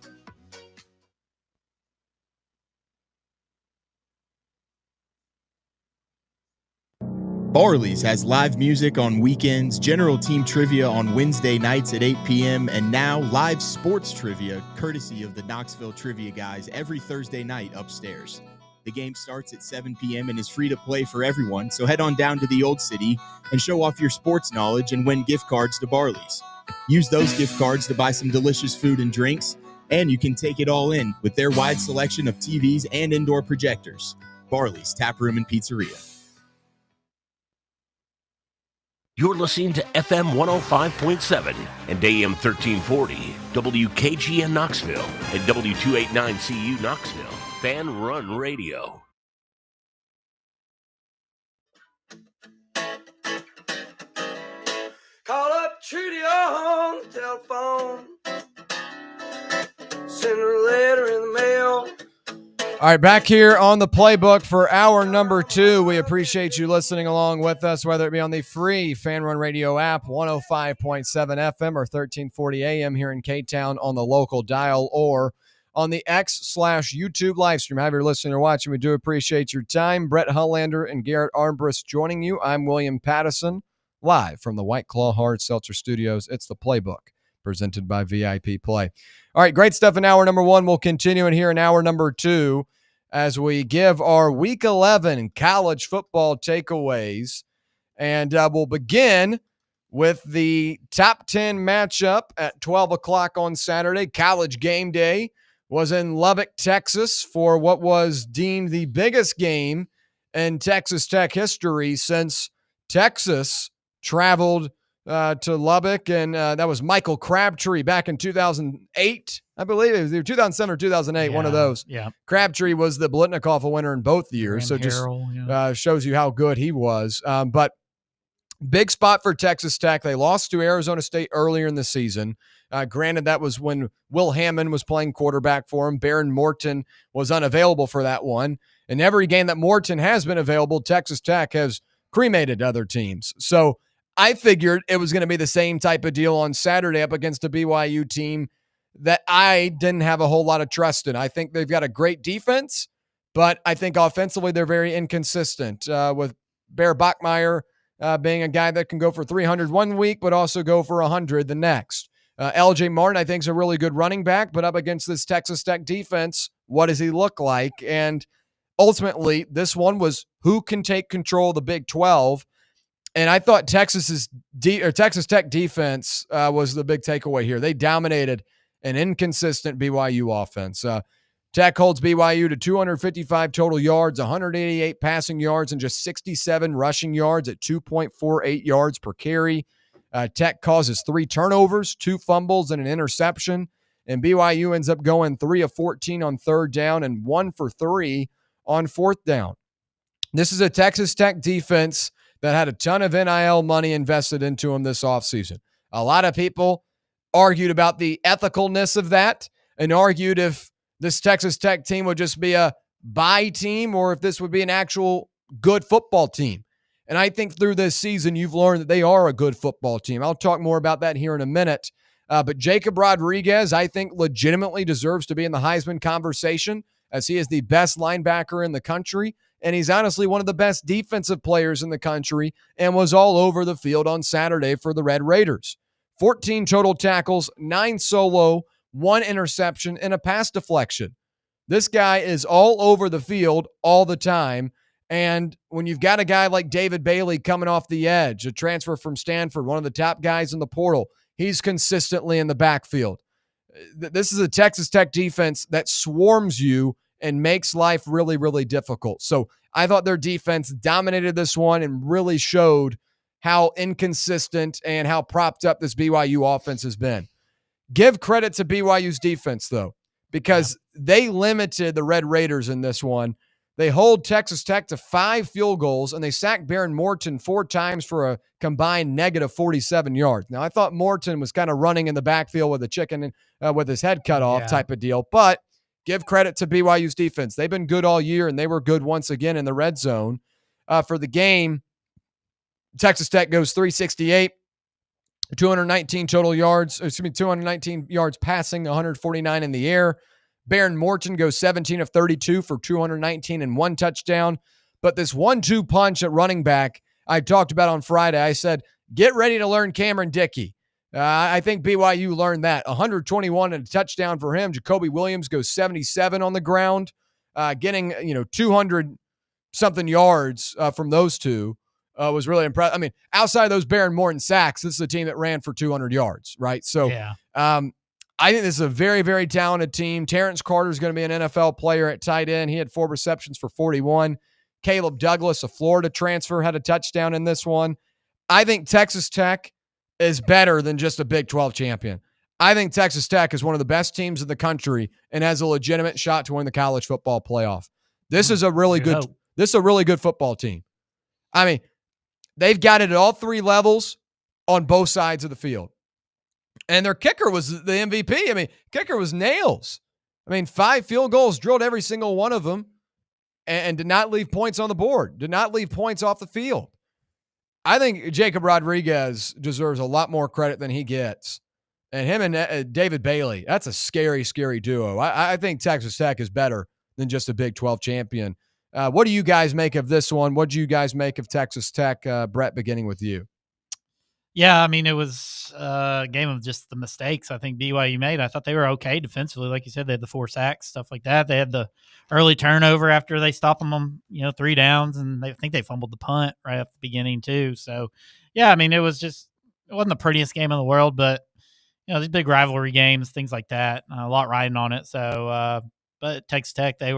Barley's has live music on weekends, general team trivia on Wednesday nights at 8 p.m., and now live sports trivia courtesy of the Knoxville Trivia Guys every Thursday night upstairs. The game starts at 7 p.m. and is free to play for everyone, so head on down to the Old City and show off your sports knowledge and win gift cards to Barley's. Use those gift cards to buy some delicious food and drinks, and you can take it all in with their wide selection of TVs and indoor projectors. Barley's Tap Room and Pizzeria. You're listening to FM 105.7 and AM 1340, WKGN Knoxville, and W289CU Knoxville, Fanrun Radio. Call up Trudy on the telephone, send her a letter in the mail. All right, back here on the Playbook for hour number 2. We appreciate you listening along with us, whether it be on the free Fanrun Radio app, 105.7 FM or 1340 AM here in K-Town on the local dial, or on the X/YouTube live stream. However you're listening or watching, we do appreciate your time. Brett Hullander and Garrett Armbrust joining you. I'm William Pattison, live from the White Claw Hard Seltzer Studios. It's the Playbook, presented by VIP Play. All right, great stuff in hour number 1. We'll continue in here in hour number 2 as we give our Week 11 college football takeaways. And we'll begin with the top 10 matchup at 12 o'clock on Saturday. College game day was in Lubbock, Texas, for what was deemed the biggest game in Texas Tech history since Texas traveled to Lubbock, and that was Michael Crabtree back in 2008, I believe. It was either 2007 or 2008, one of those. Yeah. Crabtree was the Blitnikoff winner in both years, so just shows you how good he was. But big spot for Texas Tech. They lost to Arizona State earlier in the season. Granted, that was when Will Hammond was playing quarterback for him. Baron Morton was unavailable for that one. And every game that Morton has been available, Texas Tech has cremated other teams. So I figured it was going to be the same type of deal on Saturday up against a BYU team that I didn't have a whole lot of trust in. I think they've got a great defense, but I think offensively they're very inconsistent, with Bear Bachmeier being a guy that can go for 300 one week, but also go for 100 the next. LJ Martin, I think, is a really good running back, but up against this Texas Tech defense, what does he look like? And ultimately, this one was who can take control of the Big 12. And I thought Texas Tech defense was the big takeaway here. They dominated an inconsistent BYU offense. Tech holds BYU to 255 total yards, 188 passing yards, and just 67 rushing yards at 2.48 yards per carry. Tech causes 3 turnovers, 2 fumbles, and an interception. and BYU ends up going 3 of 14 on third down and 1 for 3 on fourth down. This is a Texas Tech defense that had a ton of NIL money invested into them this offseason. A lot of people argued about the ethicalness of that and argued if this Texas Tech team would just be a buy team or if this would be an actual good football team. And I think through this season, you've learned that they are a good football team. I'll talk more about that here in a minute. But Jacob Rodriguez, I think, legitimately deserves to be in the Heisman conversation as he is the best linebacker in the country. And he's honestly one of the best defensive players in the country and was all over the field on Saturday for the Red Raiders. 14 total tackles, 9 solo, 1 interception, and a pass deflection. This guy is all over the field all the time. And when you've got a guy like David Bailey coming off the edge, a transfer from Stanford, one of the top guys in the portal, he's consistently in the backfield. This is a Texas Tech defense that swarms you and makes life really, really difficult. So I thought their defense dominated this one and really showed how inconsistent and how propped up this BYU offense has been. Give credit to BYU's defense, though, because they limited the Red Raiders in this one. They hold Texas Tech to 5 field goals, and they sacked Baron Morton 4 times for a combined negative 47 yards. Now, I thought Morton was kind of running in the backfield with a chicken with his head cut off type of deal, but give credit to BYU's defense. They've been good all year, and they were good once again in the red zone. For the game, Texas Tech goes 368, 219 total yards, 219 yards passing, 149 in the air. Baron Morton goes 17 of 32 for 219 and 1 touchdown. But this 1-2 punch at running back I talked about on Friday, I said, get ready to learn Cameron Dickey. I think BYU learned that. 121 and a touchdown for him. Jacoby Williams goes 77 on the ground, getting 200-something yards from those two was really impressive. I mean, outside of those Baron Morton sacks, this is a team that ran for 200 yards, right? So I think this is a very, very talented team. Terrence Carter is going to be an NFL player at tight end. He had 4 receptions for 41. Caleb Douglas, a Florida transfer, had a touchdown in this one. I think Texas Tech is better than just a Big 12 champion. I think Texas Tech is one of the best teams in the country and has a legitimate shot to win the college football playoff. This is a really good. This is a really good football team. I mean, they've got it at all 3 levels on both sides of the field. And their kicker was the MVP. I mean, kicker was nails. I mean, 5 field goals, drilled every single one of them, and did not leave points on the board, did not leave points off the field. I think Jacob Rodriguez deserves a lot more credit than he gets. And him and David Bailey, that's a scary, scary duo. I think Texas Tech is better than just a Big 12 champion. What do you guys make of this one? What do you guys make of Texas Tech? Brett, beginning with you. Yeah, I mean, it was a game of just the mistakes I think BYU made. I thought they were okay defensively. Like you said, they had the 4 sacks, stuff like that. They had the early turnover after they stopped them on, 3 downs, and I think they fumbled the punt right at the beginning too. So, yeah, I mean, it wasn't the prettiest game in the world, but, these big rivalry games, things like that, a lot riding on it. So, but Texas Tech, they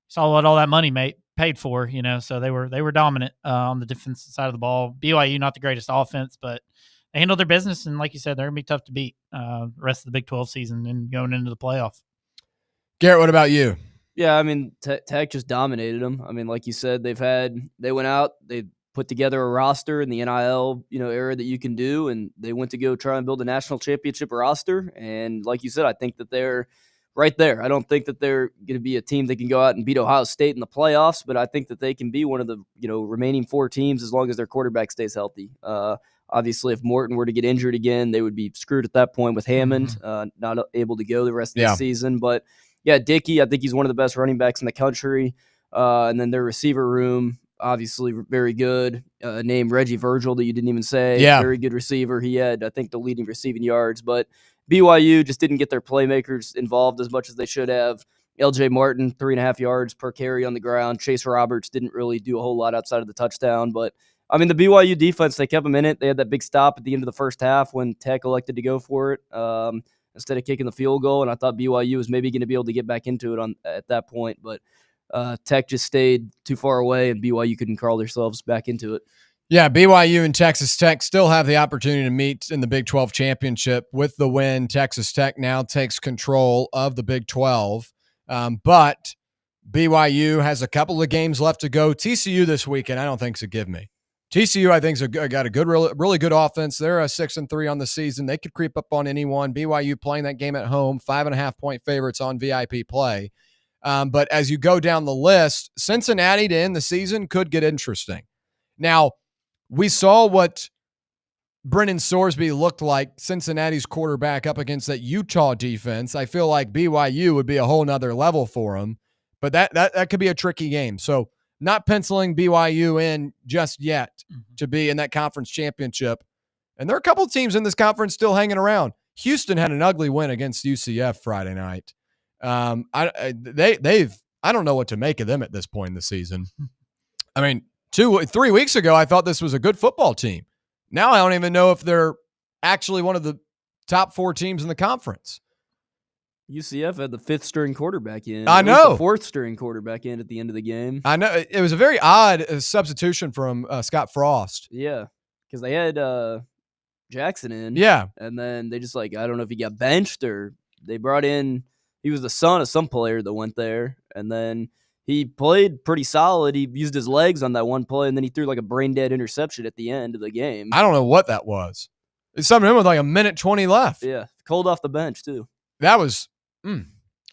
saw what all that money paid for, so they were dominant on the defensive side of the ball. BYU, not the greatest offense, but they handled their business, and like you said, they're going to be tough to beat the rest of the Big 12 season and going into the playoff. Garrett, what about you? Yeah, I mean, Tech just dominated them. I mean, like you said, they went out, they put together a roster in the NIL, era that you can do, and they went to go try and build a national championship roster. And like you said, I think that they're right there. I don't think that they're going to be a team that can go out and beat Ohio State in the playoffs, but I think that they can be one of the remaining 4 teams as long as their quarterback stays healthy. Obviously, if Morton were to get injured again, they would be screwed at that point with Hammond, not able to go the rest of the season. But yeah, Dickey, I think he's one of the best running backs in the country. And then their receiver room, obviously very good. Named Reggie Virgil that you didn't even say. Yeah. Very good receiver. He had, I think, the leading receiving yards, but BYU just didn't get their playmakers involved as much as they should have. LJ Martin, 3.5 yards per carry on the ground. Chase Roberts didn't really do a whole lot outside of the touchdown. But, I mean, the BYU defense, they kept them in it. They had that big stop at the end of the first half when Tech elected to go for it instead of kicking the field goal. And I thought BYU was maybe going to be able to get back into it at that point. But Tech just stayed too far away, and BYU couldn't crawl themselves back into it. Yeah, BYU and Texas Tech still have the opportunity to meet in the Big 12 championship. With the win, Texas Tech now takes control of the Big 12. But BYU has a couple of games left to go. TCU this weekend, I don't think is a give me. TCU, I think, got a good, really good offense. They're a 6-3 on the season. They could creep up on anyone. BYU playing that game at home, 5.5-point favorites on VIP play. But as you go down the list, Cincinnati to end the season could get interesting. Now, we saw what Brennan Sorsby looked like, Cincinnati's quarterback, up against that Utah defense. I feel like BYU would be a whole nother level for him, but that could be a tricky game. So not penciling BYU in just yet to be in that conference championship. And there are a couple of teams in this conference still hanging around. Houston had an ugly win against UCF Friday night. I don't know what to make of them at this point in the season. I mean, 3 weeks ago, I thought this was a good football team. Now I don't even know if they're actually one of the top 4 teams in the conference. UCF had the 5th string quarterback in. I know. The 4th string quarterback in at the end of the game. I know. It was a very odd substitution from Scott Frost. Yeah, because they had Jackson in. Yeah. And then they just I don't know if he got benched or they brought in, he was the son of some player that went there. And then he played pretty solid. He used his legs on that one play, and then he threw a brain-dead interception at the end of the game. I don't know what that was. It's something with 1:20 left. Yeah, cold off the bench, too. That was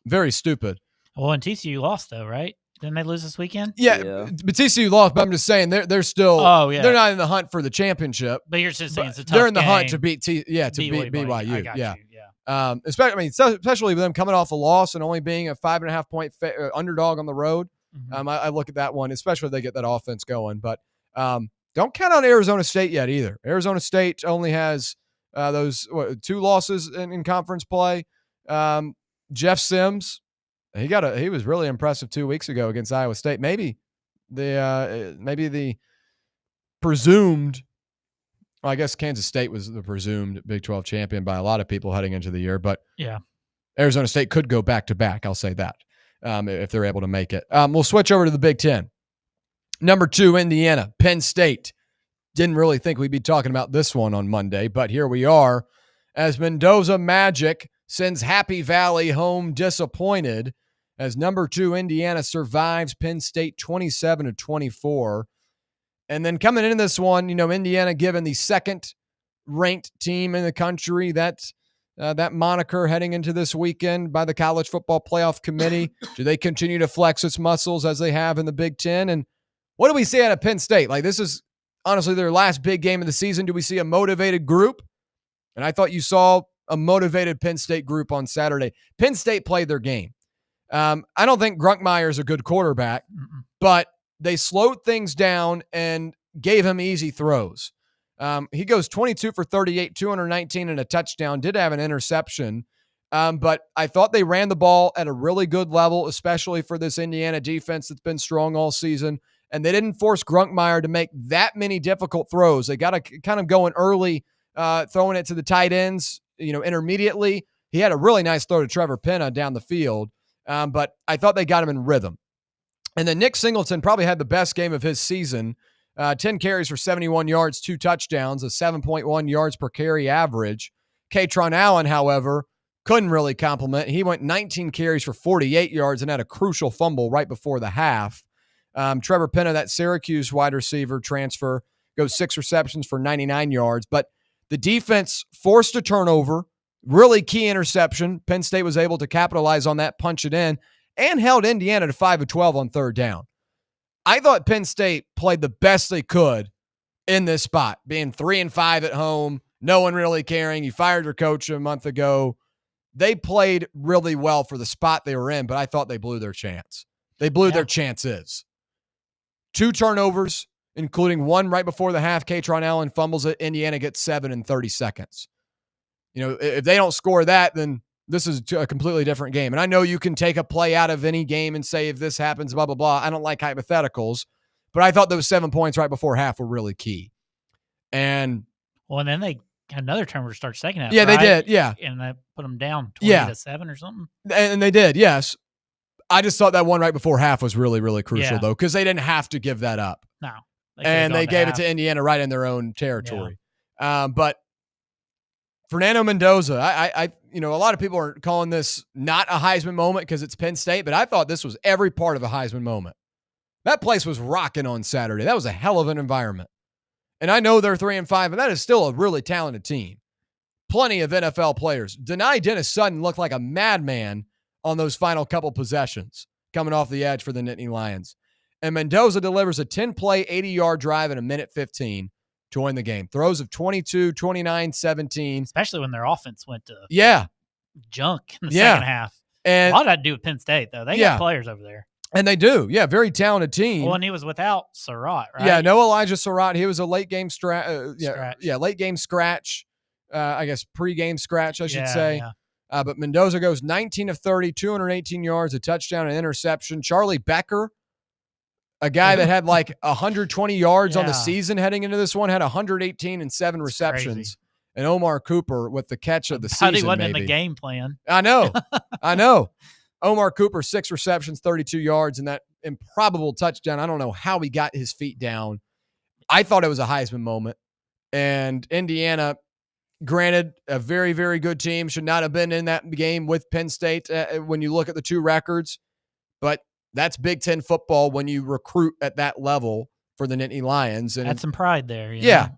very stupid. Well, and TCU lost, though, right? Didn't they lose this weekend? Yeah. But TCU lost, but I'm just saying they're still they're not in the hunt for the championship. But you're just saying it's a tough they're in the game. hunt to beat BYU. I got you. Especially with them coming off a loss and only being a 5.5-point underdog on the road. I look at that one, especially if they get that offense going. But don't count on Arizona State yet either. Arizona State only has those 2 losses in conference play. Jeff Sims, he was really impressive 2 weeks ago against Iowa State. Maybe the presumed. Well, I guess Kansas State was the presumed Big 12 champion by a lot of people heading into the year, but yeah, Arizona State could go back-to-back. I'll say that if they're able to make it. We'll switch over to the Big 10. Number 2, Indiana, Penn State. Didn't really think we'd be talking about this one on Monday, but here we are. As Mendoza Magic sends Happy Valley home disappointed, as number 2 Indiana survives Penn State 27-24. And then coming into this one, Indiana given the 2nd ranked team in the country, that moniker heading into this weekend by the College Football Playoff Committee. Do they continue to flex its muscles as they have in the Big Ten? And what do we see out of Penn State? This is honestly their last big game of the season. Do we see a motivated group? And I thought you saw a motivated Penn State group on Saturday. Penn State played their game. I don't think Grunkmeyer is a good quarterback, but they slowed things down and gave him easy throws. He goes 22 for 38, 219 and a touchdown, did have an interception. But I thought they ran the ball at a really good level, especially for this Indiana defense that's been strong all season. And they didn't force Grunkmeyer to make that many difficult throws. They got to kind of going early, throwing it to the tight ends, intermediately. He had a really nice throw to Trevor Penna down the field. But I thought they got him in rhythm. And then Nick Singleton probably had the best game of his season. 10 carries for 71 yards, 2 touchdowns, a 7.1 yards per carry average. Katron Allen, however, couldn't really compliment. He went 19 carries for 48 yards and had a crucial fumble right before the half. Trevor Penna, that Syracuse wide receiver transfer, goes 6 receptions for 99 yards. But the defense forced a turnover, really key interception. Penn State was able to capitalize on that, punch it in, and held Indiana to 5 of 12 on 3rd down. I thought Penn State played the best they could in this spot, being 3-5 at home, no one really caring. You fired your coach a month ago. They played really well for the spot they were in, but I thought they blew their chance. They blew their chances. 2 turnovers, including 1 right before the half. Katron Allen fumbles it. Indiana gets 7 in 30 seconds. If they don't score that, then this is a completely different game. And I know you can take a play out of any game and say, if this happens, blah, blah, blah. I don't like hypotheticals, but I thought those 7 points right before half were really key. And then they had another turnover to start second half. Yeah, right? they did. Yeah. And that put them down 20-7 or something. And they did. Yes. I just thought that one right before half was really, really crucial though, because they didn't have to give that up. No, And they gave it to Indiana right in their own territory. Yeah. But Fernando Mendoza, I a lot of people are calling this not a Heisman moment because it's Penn State, but I thought this was every part of a Heisman moment. That place was rocking on Saturday. That was a hell of an environment. And I know they're 3-5, but that is still a really talented team. Plenty of NFL players. Denai Dennis Sutton looked like a madman on those final couple possessions coming off the edge for the Nittany Lions. And Mendoza delivers a 10-play, 80-yard drive in a minute 15 to win the game. Throws of 22, 29, 17. Especially when their offense went to junk in the second half. And a lot of that to do with Penn State, though. They got players over there. And they do. Yeah, very talented team. Well, and he was without Surratt, right? Yeah, no Elijah Surratt. He was a late game scratch. Late game scratch. I guess pre-game scratch, I should say. Yeah. But Mendoza goes 19 of 30, 218 yards, a touchdown, an interception. Charlie Becker, a guy that had like 120 yards on the season heading into this one, had 118 and 7 receptions. Crazy. And Omar Cooper with the catch of the season. He wasn't in the game plan. I know. Omar Cooper, 6 receptions, 32 yards, and that improbable touchdown. I don't know how he got his feet down. I thought it was a Heisman moment. And Indiana, granted, a very, very good team, should not have been in that game with Penn State when you look at the two records. But that's Big Ten football when you recruit at that level for the Nittany Lions. And had some pride there. Yeah.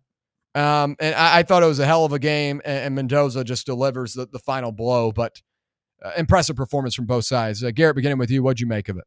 And I thought it was a hell of a game, and Mendoza just delivers the final blow. But impressive performance from both sides. Garrett, beginning with you, what'd you make of it?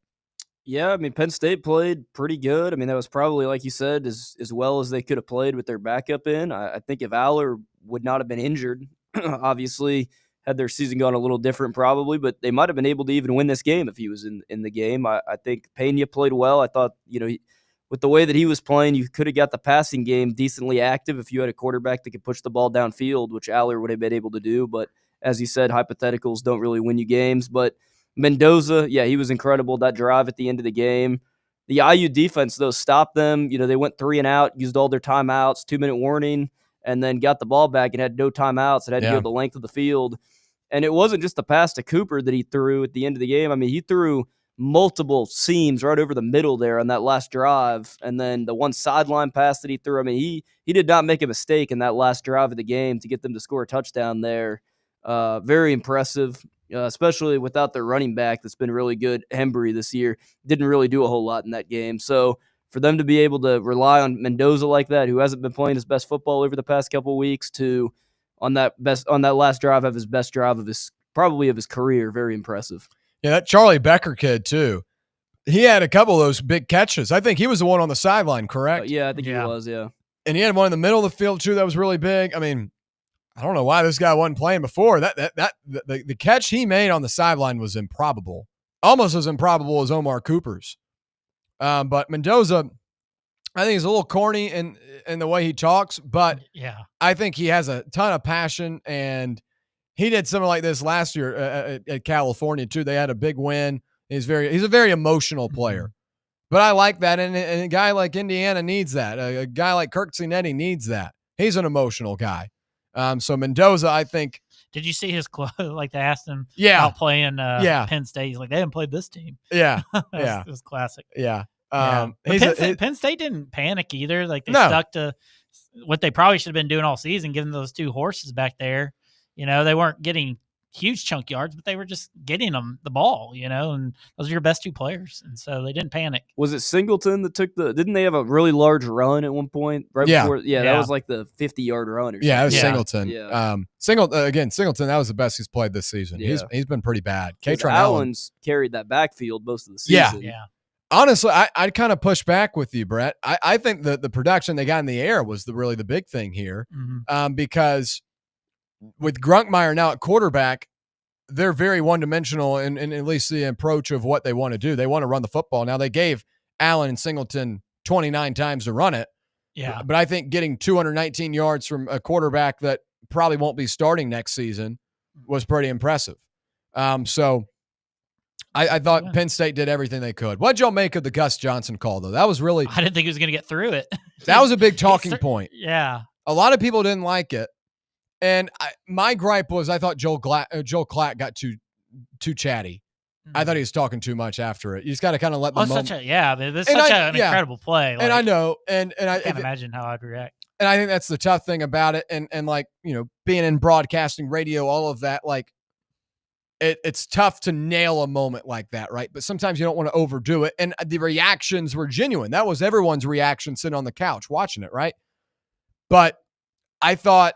Yeah, I mean, Penn State played pretty good. I mean, that was probably, like you said, as well as they could have played with their backup in. I think if Aller would not have been injured, obviously, had their season gone a little different probably, but they might have been able to even win this game if he was in the game. I think Pena played well. I thought, with the way that he was playing, you could have got the passing game decently active if you had a quarterback that could push the ball downfield, which Aller would have been able to do. But as you said, hypotheticals don't really win you games. But Mendoza, yeah, he was incredible. That drive at the end of the game. The IU defense, though, stopped them. They went 3 and out, used all their timeouts, 2-minute warning, and then got the ball back and had no timeouts and had to go the length of the field. And it wasn't just the pass to Cooper that he threw at the end of the game. I mean, he threw multiple seams right over the middle there on that last drive. And then the one sideline pass that he threw, I mean, he did not make a mistake in that last drive of the game to get them to score a touchdown there. Very impressive, especially without their running back that's been really good. Hembry this year didn't really do a whole lot in that game. So for them to be able to rely on Mendoza like that, who hasn't been playing his best football over the past couple of weeks, to on that last drive have his best drive of his career, very impressive. Yeah, that Charlie Becker kid too. He had a couple of those big catches. I think he was the one on the sideline, correct? Yeah, I think he was. Yeah, and he had one in the middle of the field too that was really big. I mean, I don't know why this guy wasn't playing before. The catch he made on the sideline was improbable, almost as improbable as Omar Cooper's. But Mendoza, I think he's a little corny in the way he talks, but I think he has a ton of passion, and he did something like this last year at California too. They had a big win. He's a very emotional player, but I like that, and a guy like Indiana needs that. A guy like Kirk Cinetti needs that. He's an emotional guy. So Mendoza, I think. Did you see his quote? Like they asked him about playing Penn State. He's like, they haven't played this team. Yeah. It was classic. Yeah. Penn State didn't panic either. Like they stuck to what they probably should have been doing all season, giving those 2 horses back there. They weren't getting huge chunk yards, but they were just getting them the ball, and those are your best 2 players. And so they didn't panic. Was it Singleton that didn't they have a really large run at one point? Before? Yeah, that was like the 50-yard run or something. Yeah, it was Singleton. Yeah. Singleton, that was the best he's played this season. Yeah. He's been pretty bad. Katron Allen's carried that backfield most of the season. Yeah. Honestly, I'd kind of push back with you, Brett. I think the production they got in the air was really the big thing here, because with Grunkmeyer now at quarterback, they're very one-dimensional in at least the approach of what they want to do. They want to run the football. Now, they gave Allen and Singleton 29 times to run it. Yeah. But I think getting 219 yards from a quarterback that probably won't be starting next season was pretty impressive. So I thought Penn State did everything they could. What'd y'all make of the Gus Johnson call, though? That was really – I didn't think he was going to get through it. That was a big talking point. Yeah. A lot of people didn't like it. And my gripe was I thought Joel Klatt got too chatty I thought he was talking too much after it. You just got to kind of let the Well, moment. it's such an incredible play. Like, and I know, and I can't imagine how I'd react. And I think that's the tough thing about it. And like, being in broadcasting, radio, all of that, like it's tough to nail a moment like that, right? But sometimes you don't want to overdo it. And the reactions were genuine. That was everyone's reaction sitting on the couch watching it, right? But I thought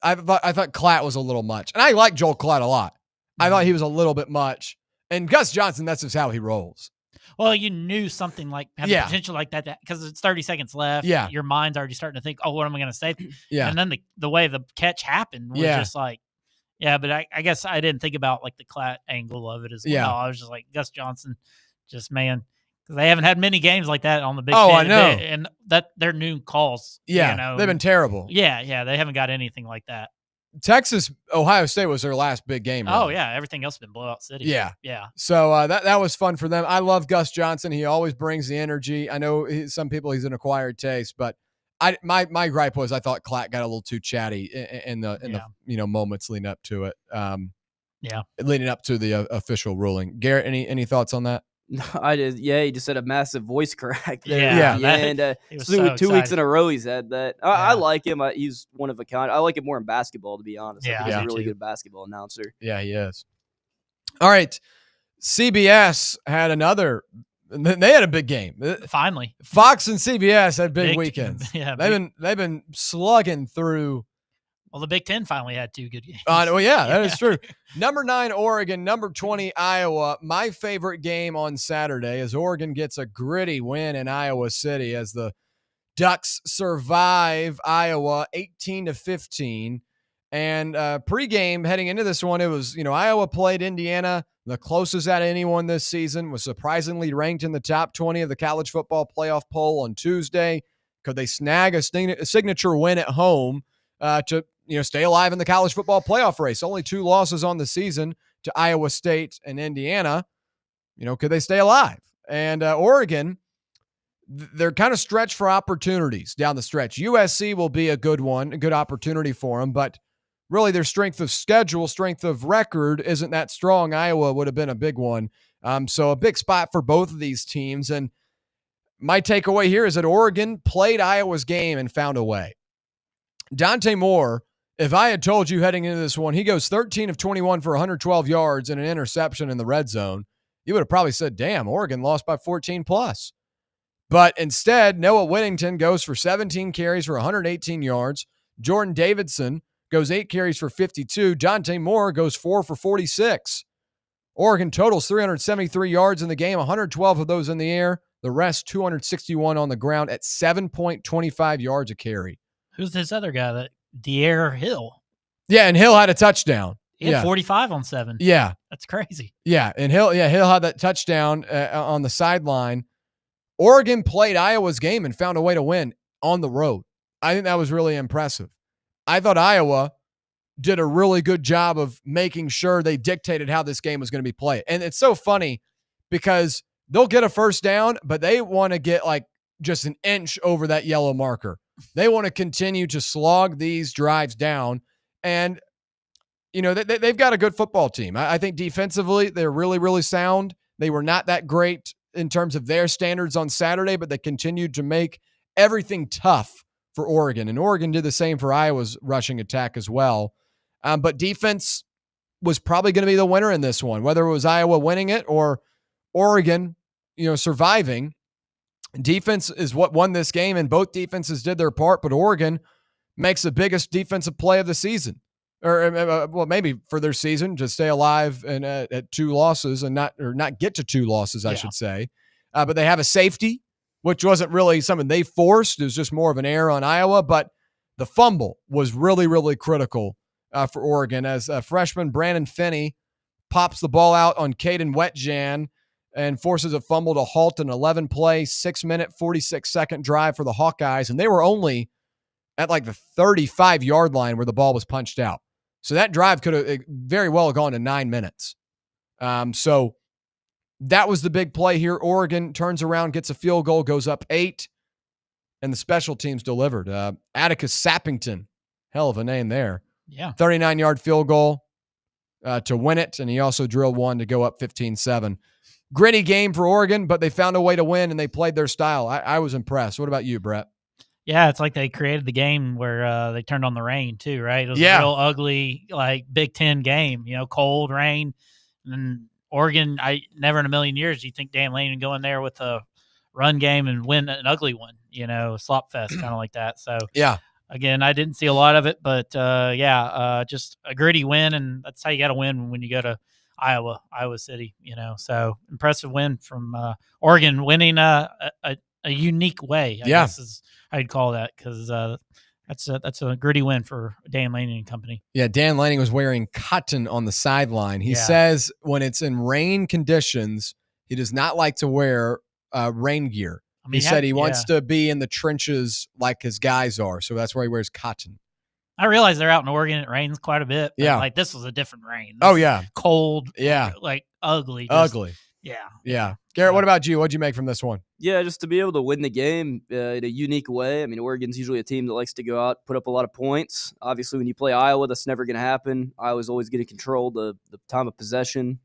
Klatt was a little much. And I like Joel Klatt a lot. I thought he was a little bit much. And Gus Johnson, that's just how he rolls. Well, you knew something like had the potential like that because it's 30 seconds left. Yeah. Your mind's already starting to think, oh, what am I going to say? Yeah. And then the way the catch happened was just like, but I guess I didn't think about like the Klatt angle of it as well. I was just like, Gus Johnson, because they haven't had many games like that on the Big Ten. I know. And that they're new calls. Yeah. They've been terrible. Yeah. They haven't got anything like that. Texas, Ohio State was their last big game. Really. Oh, yeah. Everything else has been blowout city. Yeah. Yeah. So that was fun for them. I love Gus Johnson. He always brings the energy. I know some people he's an acquired taste, but my gripe was I thought Klatt got a little too chatty in the moments leading up to it. Leading up to the official ruling. Garrett, any thoughts on that? He just had a massive voice crack there. Yeah. And 2 weeks in a row he's had that. I like him. He's one of a kind. I like him more in basketball, to be honest. I think he's a really good basketball announcer. Yeah, he is. All right. CBS had they had a big game. Finally. Fox and CBS had big weekends. Yeah. They've been slugging through. Well, the Big Ten finally had 2 good games. That is true. Number 9, Oregon. Number 20, Iowa. My favorite game on Saturday as Oregon gets a gritty win in Iowa City as the Ducks survive Iowa 18-15. And pregame heading into this one, it was, Iowa played Indiana, the closest at anyone this season, was surprisingly ranked in the top 20 of the college football playoff poll on Tuesday. Could they snag a signature win at home to stay alive in the college football playoff race? Only 2 losses on the season to Iowa State and Indiana. Could they stay alive? And Oregon, they're kind of stretched for opportunities down the stretch. USC will be a good one, a good opportunity for them, but really their strength of schedule, strength of record isn't that strong. Iowa would have been a big one. So a big spot for both of these teams. And my takeaway here is that Oregon played Iowa's game and found a way. Dante Moore, if I had told you heading into this one, he goes 13 of 21 for 112 yards and an interception in the red zone, you would have probably said, damn, Oregon lost by 14 plus. But instead, Noah Whittington goes for 17 carries for 118 yards. Jordan Davidson goes 8 carries for 52. Dante Moore goes 4 for 46. Oregon totals 373 yards in the game, 112 of those in the air. The rest, 261 on the ground at 7.25 yards a carry. Who's this other guy? That De'Aaron Hill. Yeah, and Hill had a touchdown. He had 45 on 7. Yeah. That's crazy. Yeah, and Hill had that touchdown on the sideline. Oregon played Iowa's game and found a way to win on the road. I think that was really impressive. I thought Iowa did a really good job of making sure they dictated how this game was going to be played. And it's so funny because they'll get a first down, but they want to get like just an inch over that yellow marker. They want to continue to slog these drives down. And, they've got a good football team. I think defensively, they're really, really sound. They were not that great in terms of their standards on Saturday, but they continued to make everything tough for Oregon. And Oregon did the same for Iowa's rushing attack as well. But defense was probably going to be the winner in this one, whether it was Iowa winning it or Oregon, surviving. Defense is what won this game, and both defenses did their part, but Oregon makes the biggest defensive play of the season. Or maybe for their season, to stay alive and at 2 losses and not get to 2 losses, I should say. But they have a safety, which wasn't really something they forced. It was just more of an error on Iowa. But the fumble was really, really critical for Oregon as freshman Brandon Finney pops the ball out on Caden Wetjan and forces a fumble to halt an 11-play, 6-minute, 46-second drive for the Hawkeyes. And they were only at like the 35-yard line where the ball was punched out. So that drive could have very well gone to 9 minutes. So that was the big play here. Oregon turns around, gets a field goal, goes up 8, and the special teams delivered. Atticus Sappington, hell of a name there. Yeah. 39-yard field goal. to win it, and he also drilled one to go up 15-7. Gritty game for Oregon, but they found a way to win, and they played their style. I was impressed. What about you, Brett? Yeah, it's like they created the game where they turned on the rain too, right? It was Yeah. a real ugly, like Big Ten game, cold rain. And Oregon, I never in a million years do you think Dan Lanning would go in there with a run game and win an ugly one, slop fest, kind of like that. So yeah, again, I didn't see a lot of it, but just a gritty win, and that's how you got to win when you go to Iowa City, So impressive win from Oregon, winning a unique way, I guess is I'd call that, because that's a gritty win for Dan Lanning and company. Yeah, Dan Lanning was wearing cotton on the sideline. He says when it's in rain conditions, he does not like to wear rain gear. He said he wants to be in the trenches like his guys are, so that's why he wears cotton. I realize they're out in Oregon. It rains quite a bit. But like this was a different rain. This cold. Yeah, like ugly. Ugly. Yeah. Garrett, what about you? What'd you make from this one? Yeah, just to be able to win the game in a unique way. I mean, Oregon's usually a team that likes to go out, put up a lot of points. Obviously, when you play Iowa, that's never going to happen. Iowa's always going to control the time of possession.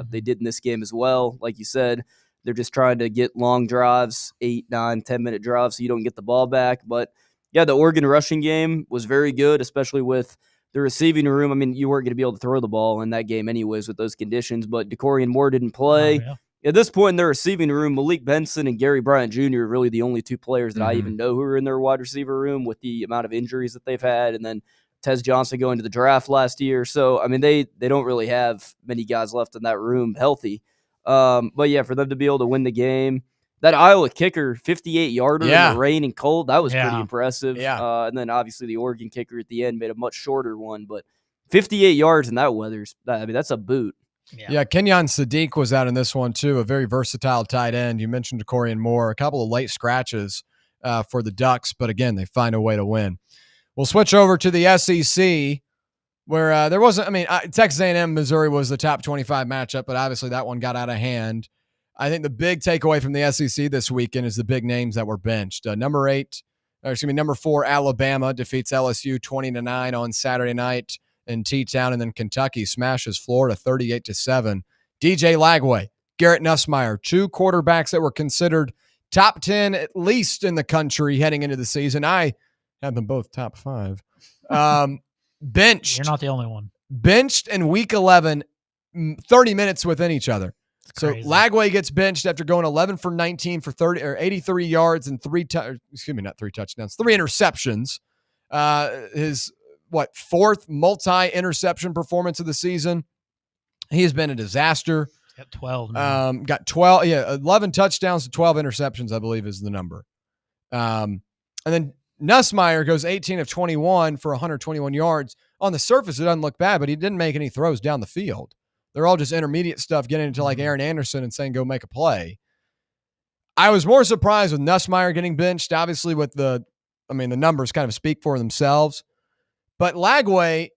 They did in this game as well. Like you said, they're just trying to get long drives, 8, 9, 10-minute drives, so you don't get the ball back. But, yeah, the Oregon rushing game was very good, especially with the receiving room. I mean, you weren't going to be able to throw the ball in that game anyways with those conditions, but DeCorian Moore didn't play. At this point in their receiving room, Malik Benson and Gary Bryant Jr. are really the only two players that I even know who are in their wide receiver room with the amount of injuries that they've had. And then Tez Johnson going to the draft last year. So, I mean, they don't really have many guys left in that room healthy. But, yeah, for them to be able to win the game, that Iowa kicker, 58-yarder in the rain and cold, that was pretty impressive. And then, obviously, the Oregon kicker at the end made a much shorter one. But 58 yards in that weather, that's a boot. Yeah, Kenyon Sadiq was out in this one too, a very versatile tight end. You mentioned DeCorian Moore, a couple of late scratches for the Ducks, but again, they find a way to win. We'll switch over to the SEC, where there wasn't, Texas A&M, Missouri was the top 25 matchup, but obviously that one got out of hand. I think the big takeaway from the SEC this weekend is the big names that were benched. Number 4, Alabama defeats LSU 20-9 on Saturday night in T-Town, and then Kentucky smashes Florida 38-7. DJ Lagway, Garrett Nussmeier, two quarterbacks that were considered top 10 at least in the country heading into the season. I had them both top 5. Benched. You're not the only one. Benched in week 11, 30 minutes within each other. So Lagway gets benched after going 11 for 19 for 83 yards and 3 interceptions. His fourth multi-interception performance of the season. He has been a disaster. He's got 12. Got 12. Yeah, 11 touchdowns to 12 interceptions, I believe, is the number. And then Nussmeier goes 18 of 21 for 121 yards. On the surface, it doesn't look bad, but he didn't make any throws down the field. They're all just intermediate stuff, getting into like Aaron Anderson and saying, go make a play. I was more surprised with Nussmeier getting benched, obviously with the numbers kind of speak for themselves. But Lagway,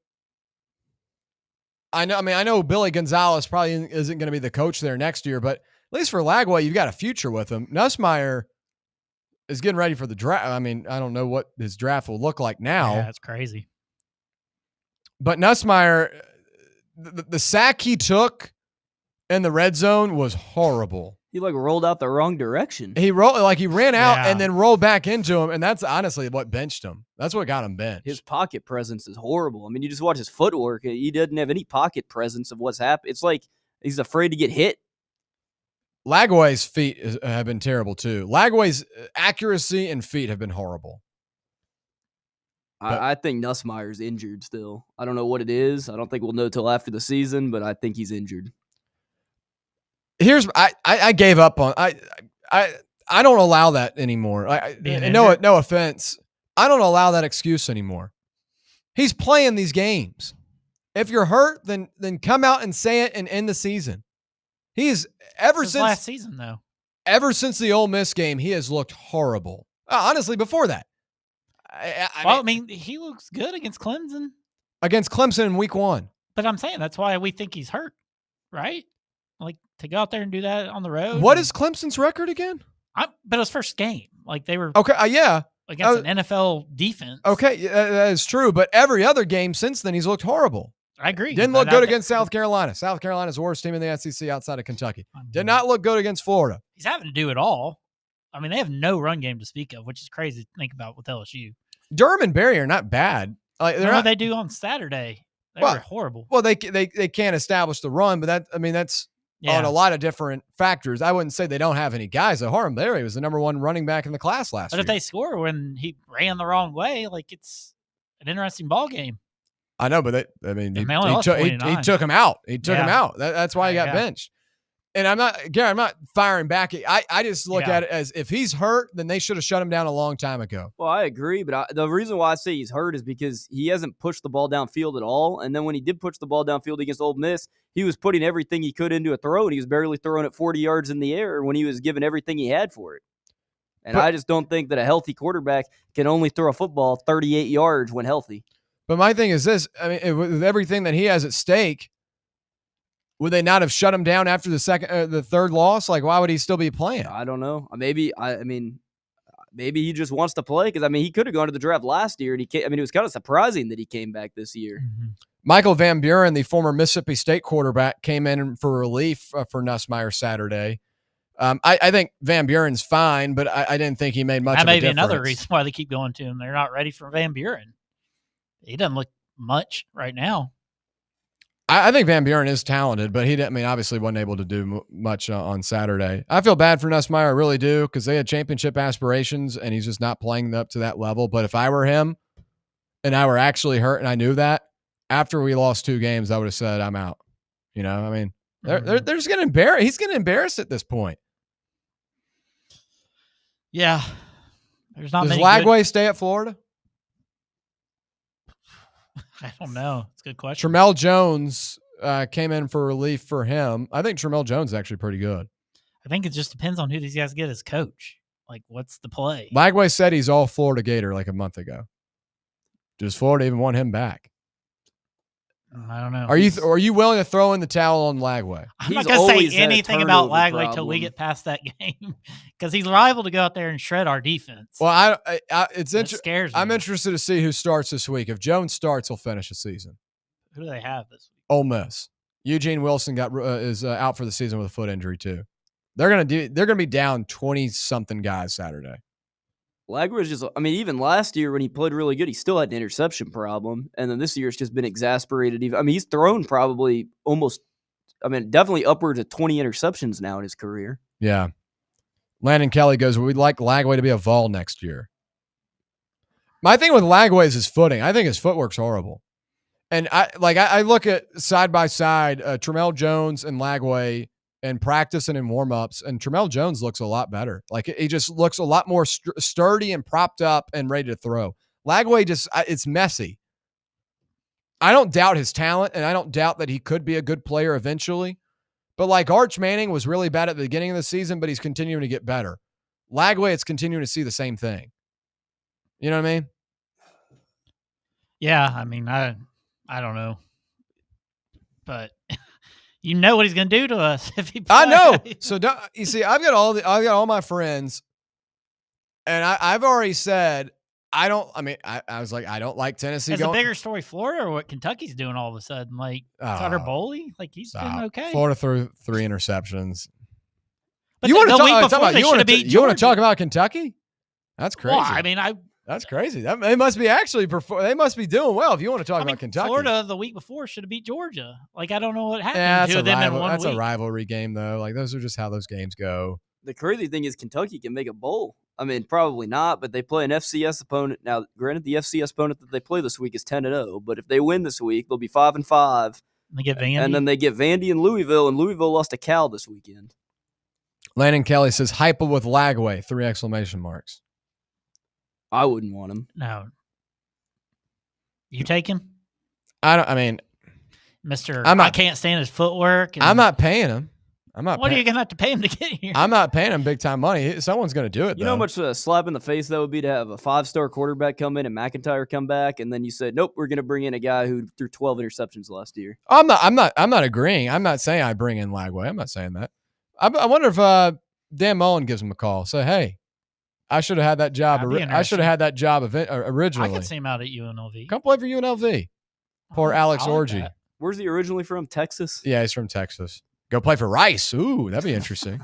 I know Billy Gonzalez probably isn't going to be the coach there next year, but at least for Lagway, you've got a future with him. Nussmeier is getting ready for the draft. I don't know what his draft will look like now. Yeah, that's crazy. But Nussmeier, the sack he took in the red zone was horrible. He rolled out the wrong direction. He ran out and then rolled back into him, and that's honestly what benched him. That's what got him benched. His pocket presence is horrible. You just watch his footwork. He doesn't have any pocket presence of what's happened. It's like he's afraid to get hit. Lagway's feet have been terrible too. Lagway's accuracy and feet have been horrible. I think Nussmeier's injured still. I don't know what it is. I don't think we'll know till after the season, but I think he's injured. I gave up on I don't allow that anymore. No offense. I don't allow that excuse anymore. He's playing these games. If you're hurt, then come out and say it and end the season. He's since last season though. Ever since the Ole Miss game, he has looked horrible. Honestly, before that. He looks good against Clemson. Against Clemson in week 1. But I'm saying that's why we think he's hurt, right? To go out there and do that on the road. What is Clemson's record again? But it was first game. They were okay. Against an NFL defense. Okay, that is true. But every other game since then, he's looked horrible. I agree. Didn't look good against South Carolina. South Carolina's the worst team in the SEC outside of Kentucky. Did not look good against Florida. He's having to do it all. I mean, they have no run game to speak of, which is crazy to think about with LSU. Durham and Barry are not bad. Like, What did they do on Saturday? They were horrible. Well, they can't establish the run, but that's on a lot of different factors. I wouldn't say they don't have any guys. Harlem Barry was the number 1 running back in the class last year. But if they score when he ran the wrong way, like it's an interesting ball game. I know, but he took him out. He took him out. That's why he got benched. And I'm not firing back. I just look at it as if he's hurt, then they should have shut him down a long time ago. Well, I agree, but the reason why I say he's hurt is because he hasn't pushed the ball downfield at all. And then when he did push the ball downfield against Ole Miss, he was putting everything he could into a throw, and he was barely throwing it 40 yards in the air when he was giving everything he had for it. And I just don't think that a healthy quarterback can only throw a football 38 yards when healthy. But my thing is this: I mean, with everything that he has at stake, would they not have shut him down after the third loss? Like, why would he still be playing? I don't know. Maybe he just wants to play because he could have gone to the draft last year, and it was kind of surprising that he came back this year. Mm-hmm. Michael Van Buren, the former Mississippi State quarterback, came in for relief for Nussmeier Saturday. I think Van Buren's fine, but I didn't think he made much of a difference. That may be another reason why they keep going to him. They're not ready for Van Buren. He doesn't look much right now. I think Van Buren is talented, but he obviously wasn't able to do much on Saturday. I feel bad for Nussmeier, I really do, because they had championship aspirations, and he's just not playing up to that level. But if I were him and I were actually hurt and I knew that, after we lost 2 games, I would have said, I'm out. They're just going to embarrass. He's going to embarrass at this point. Yeah. There's not Does many Lagway stay at Florida? I don't know. It's a good question. Tramel Jones came in for relief for him. I think Tramel Jones is actually pretty good. I think it just depends on who these guys get as coach. Like, what's the play? Lagway said he's all Florida Gator like a month ago. Does Florida even want him back? I don't know. Are you willing to throw in the towel on Lagway? I'm not going to say anything about Lagway until we get past that game because he's liable to go out there and shred our defense. Well, it scares me. I'm interested to see who starts this week. If Jones starts, he'll finish the season. Who do they have this week? Ole Miss. Eugene Wilson is out for the season with a foot injury too. They're gonna be down 20-something guys Saturday. Lagway was just, even last year when he played really good, he still had an interception problem. And then this year it's just been exasperated. He's thrown probably definitely upwards of 20 interceptions now in his career. Yeah. Landon Kelly goes, we'd like Lagway to be a Vol next year. My thing with Lagway is his footing. I think his footwork's horrible. And I look at side by side, Tramel Jones and Lagway in practice and in warm-ups, and Tramel Jones looks a lot better. Like, he just looks a lot more sturdy and propped up and ready to throw. Lagway it's messy. I don't doubt his talent, and I don't doubt that he could be a good player eventually. But like Arch Manning was really bad at the beginning of the season, but he's continuing to get better. Lagway, it's continuing to see the same thing. You know what I mean? Yeah, I don't know. But you know what he's going to do to us if he plays. I know. So you see, I've got all my friends, and I've already said I was like, I don't like Tennessee. Is a bigger story Florida or what Kentucky's doing all of a sudden? Like Carter Boley, like he's been okay. Florida threw 3 interceptions. But you want to talk about Kentucky? That's crazy. Well, that's crazy. They must be they must be doing well if you want to talk about Kentucky. Florida the week before should have beat Georgia. Like, I don't know what happened to them in 1 week. That's a rivalry game, though. Like, those are just how those games go. The crazy thing is Kentucky can make a bowl. Probably not, but they play an FCS opponent. Now, granted, the FCS opponent that they play this week is 10-0, but if they win this week, they'll be 5-5. They get Vandy. And then they get Vandy and Louisville lost to Cal this weekend. Landon Kelly says, hype with Lagway, 3 exclamation marks. I wouldn't want him. No. You take him? I can't stand his footwork. I'm not paying him. What are you going to have to pay him to get here? I'm not paying him big time money. Someone's going to do it, You know how much a slap in the face that would be to have a 5-star quarterback come in and McIntyre come back, and then you said, nope, we're going to bring in a guy who threw 12 interceptions last year. I'm not agreeing. I'm not saying I bring in Lagway. I'm not saying that. I wonder if Dan Mullen gives him a call. Say, hey, I should have had that job. I should have had that job originally. I could see him out at UNLV. Come play for UNLV. Poor Alex Orgy. Where's he originally from? Texas? Yeah, he's from Texas. Go play for Rice. Ooh, that'd be interesting.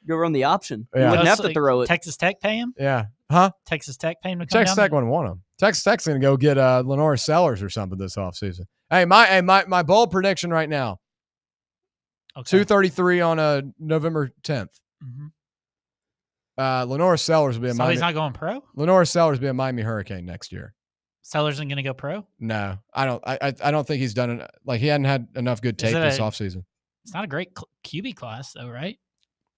Go run the option. Yeah. You wouldn't have to Like throw it. Texas Tech pay him? Yeah. Huh? Texas Tech pay him to come Texas down? Tech wouldn't want him. Texas Tech's going to go get Lenore Sellers or something this offseason. Hey, my bold prediction right now. Okay. 2:33 on November 10th. Mhm. Lenore Sellers will be a So Miami. he's not going pro? Lenore Sellers will be a Miami Hurricane next year. Sellers isn't going to go pro? No, I don't. I don't think he's done it. Like he hadn't had enough good tape this offseason. It's not a great QB class, though, right?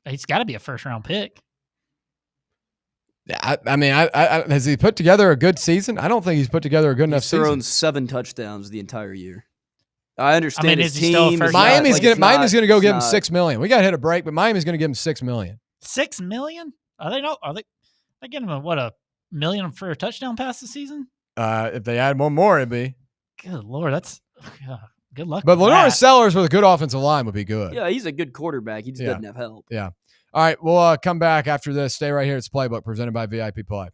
He's got to be a first-round pick. I mean, has he put together a good season? I don't think he's put together a good enough season. He's thrown 7 touchdowns the entire year. I understand. I mean, his is he still a team first- is Miami's not- Miami's gonna go give him not- $6 million. We got to hit a break, but Miami's gonna give him $6 million. $6 million? Are they getting him $1 million for a touchdown pass this season? If they add one more, it'd be. Good Lord, that's good luck. But with Lenore that. Sellers with a good offensive line would be good. Yeah, he's a good quarterback. He just doesn't have help. Yeah. All right, we'll come back after this. Stay right here. It's Playbook presented by VIP Play.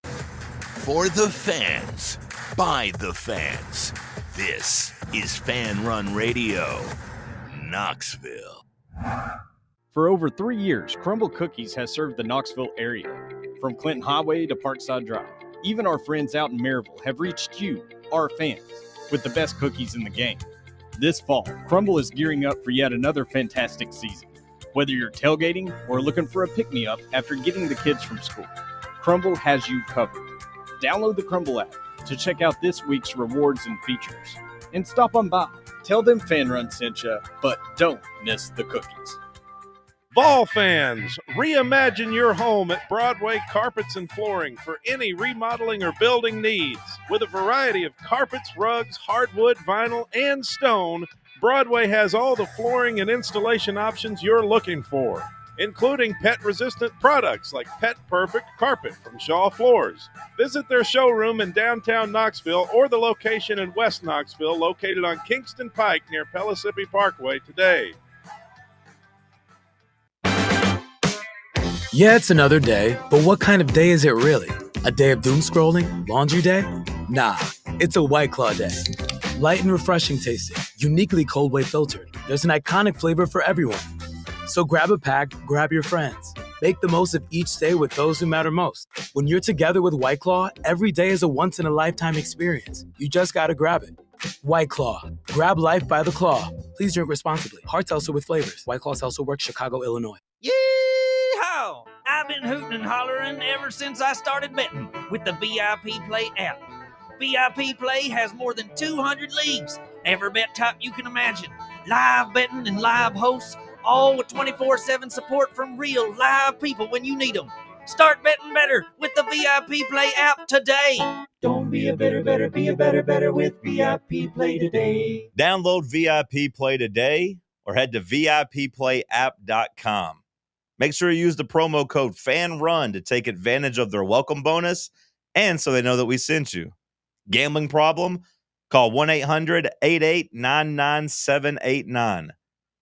For the fans, by the fans. This is Fan Run Radio, Knoxville. For over 3 years, Crumble Cookies has served the Knoxville area. From Clinton Highway to Parkside Drive, even our friends out in Maryville have reached you, our fans, with the best cookies in the game. This fall, Crumble is gearing up for yet another fantastic season. Whether you're tailgating or looking for a pick-me-up after getting the kids from school, Crumble has you covered. Download the Crumble app to check out this week's rewards and features. And stop on by. Tell them Fanrun sent you, but don't miss the cookies. Ball fans, reimagine your home at Broadway Carpets and Flooring for any remodeling or building needs. With a variety of carpets, rugs, hardwood, vinyl, and stone, Broadway has all the flooring and installation options you're looking for, including pet-resistant products like Pet Perfect Carpet from Shaw Floors. Visit their showroom in downtown Knoxville or the location in West Knoxville located on Kingston Pike near Pellissippi Parkway today. Yeah, it's another day, but what kind of day is it really? A day of doom scrolling? Laundry day? Nah, it's a White Claw day. Light and refreshing tasting, uniquely cold way filtered. There's an iconic flavor for everyone. So grab a pack, grab your friends. Make the most of each day with those who matter most. When you're together with White Claw, every day is a once-in-a-lifetime experience. You just gotta grab it. White Claw. Grab life by the claw. Please drink responsibly. Hard seltzer with flavors. White Claw Seltzer Works, Chicago, Illinois. Yeehaw! I've been hooting and hollering ever since I started betting with the VIP Play app. VIP Play has more than 200 leagues, every bet type you can imagine. Live betting and live hosts, all with 24/7 support from real live people when you need them. Start betting better with the VIP Play app today. Don't be a better, be a better with VIP Play today. Download VIP Play today or head to VIPPlayApp.com. Make sure you use the promo code FANRUN to take advantage of their welcome bonus and so they know that we sent you. Gambling problem? Call 1-800-8899-789.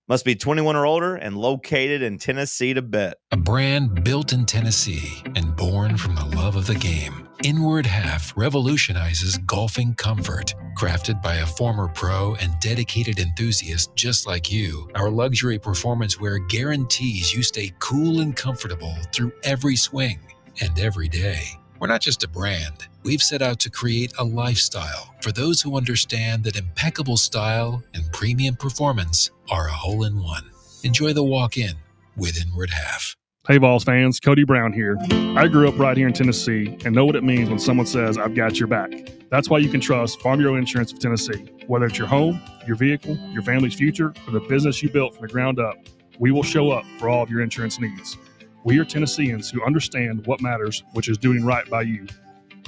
Must be 21 or older and located in Tennessee to bet. A brand built in Tennessee and born from the love of the game. Inward Half revolutionizes golfing comfort. Crafted by a former pro and dedicated enthusiast just like you, our luxury performance wear guarantees you stay cool and comfortable through every swing and every day. We're not just a brand. We've set out to create a lifestyle for those who understand that impeccable style and premium performance are a hole-in-one. Enjoy the walk-in with Inward Half. Hey, Vols fans, Cody Brown here. I grew up right here in Tennessee and know what it means when someone says, I've got your back. That's why you can trust Farm Bureau Insurance of Tennessee. Whether it's your home, your vehicle, your family's future, or the business you built from the ground up, we will show up for all of your insurance needs. We are Tennesseans who understand what matters, which is doing right by you.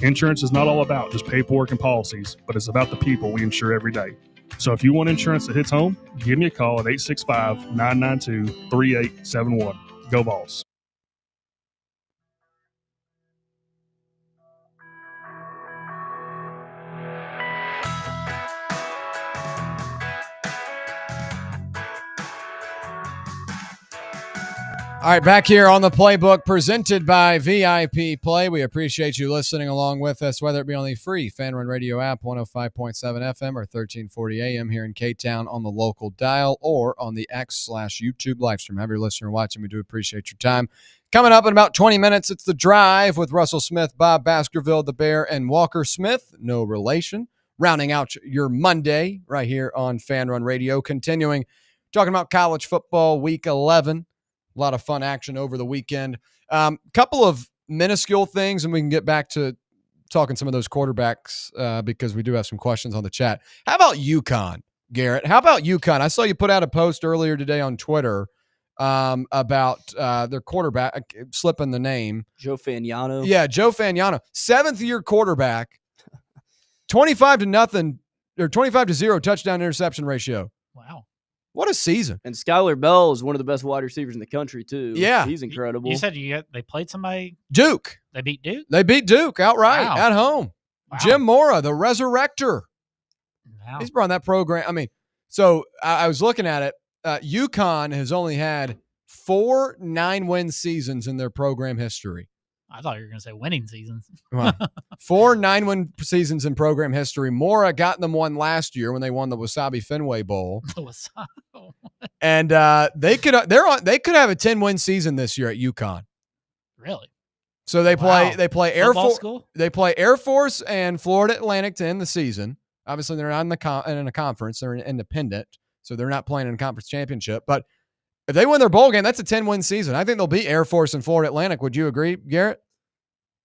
Insurance is not all about just paperwork and policies, but it's about the people we insure every day. So if you want insurance that hits home, give me a call at 865-992-3871. Go Vols. All right, back here on the Playbook presented by VIP Play. We appreciate you listening along with us, whether it be on the free Fanrun Radio app, 105.7 FM or 1340 AM here in K-Town on the local dial or on the X/YouTube live stream. Have your listener watching. We do appreciate your time. Coming up in about 20 minutes, it's The Drive with Russell Smith, Bob Baskerville, The Bear, and Walker Smith. No relation. Rounding out your Monday right here on Fanrun Radio. Continuing talking about college football week 11. A lot of fun action over the weekend. Couple of minuscule things, and we can get back to talking some of those quarterbacks because we do have some questions on the chat. How about UConn, Garrett? How about UConn? I saw you put out a post earlier today on Twitter about their quarterback, slipping the name. Joe Fagnano. Yeah, Joe Fagnano. 7th-year quarterback, 25-0 touchdown interception ratio. Wow. What a season. And Skylar Bell is one of the best wide receivers in the country, too. Yeah. He's incredible. You said they played somebody? Duke. They beat Duke? They beat Duke outright at home. Wow. Jim Mora, the resurrector. Wow. He's brought that program. I mean, so I was looking at it. UConn has only had 4 9-win seasons in their program history. I thought you were going to say winning seasons. Well, 4 9-win seasons in program history. Mora got them one last year when they won the Wasabi Fenway Bowl. And they could have a 10-win season this year at UConn. Really? So they play Air Force. They play Air Force and Florida Atlantic to end the season. Obviously, they're not in a conference; they're independent, so they're not playing in a conference championship. But if they win their bowl game, that's a 10-win season. I think they'll beat Air Force and Florida Atlantic. Would you agree, Garrett?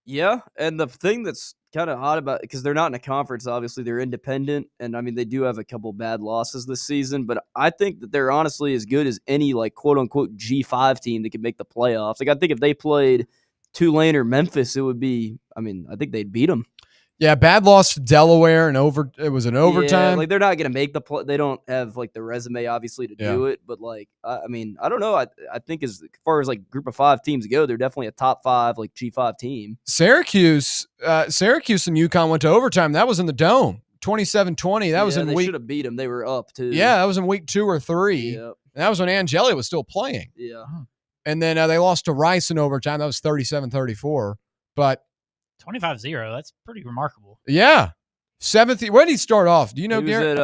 Yeah, and the thing that's kind of odd about it, because they're not in a conference, obviously, they're independent, and I mean, they do have a couple bad losses this season, but I think that they're honestly as good as any, like, quote-unquote G5 team that could make the playoffs. Like, I think if they played Tulane or Memphis, it would be, I mean, I think they'd beat them. Yeah, bad loss to Delaware, and it was an overtime. Yeah, like, they're not going to make the play. They don't have, like, the resume, obviously, to do it, but, like, I mean, I don't know. I think as far as, like, group of 5 teams go, they're definitely a top 5, like, G5 team. Syracuse and UConn went to overtime. That was in the Dome, 27-20. That was in they week. Should have beat them. They were up, too. Yeah, that was in week 2 or 3. Yep. And that was when Angeli was still playing. Yeah. And then they lost to Rice in overtime. That was 37-34. But 25-0. That's pretty remarkable. yeah. 7th. Where did he start off? Do you know, He was Garrett?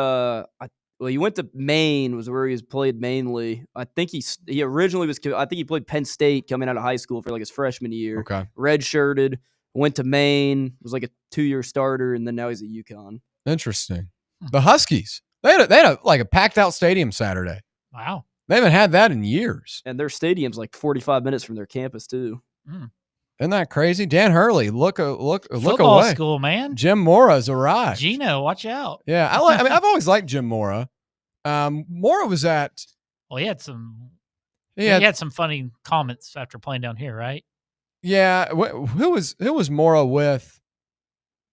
well, he went to Maine, was where he played mainly. I think he originally was. I think he played Penn State coming out of high school for like his freshman year. Okay. Redshirted, went to Maine, was like a 2-year starter, and then now he's at UConn. Interesting. The Huskies. They had a packed out stadium Saturday. Wow. They haven't had that in years. And their stadium's like 45 minutes from their campus too. Isn't that crazy? Dan Hurley, look Football away. school, man. Jim Mora's arrived. Gino, watch out. Yeah, I've always liked Jim Mora. Mora was at. Well, he had some funny comments after playing down here, right? Yeah. Who was Mora with?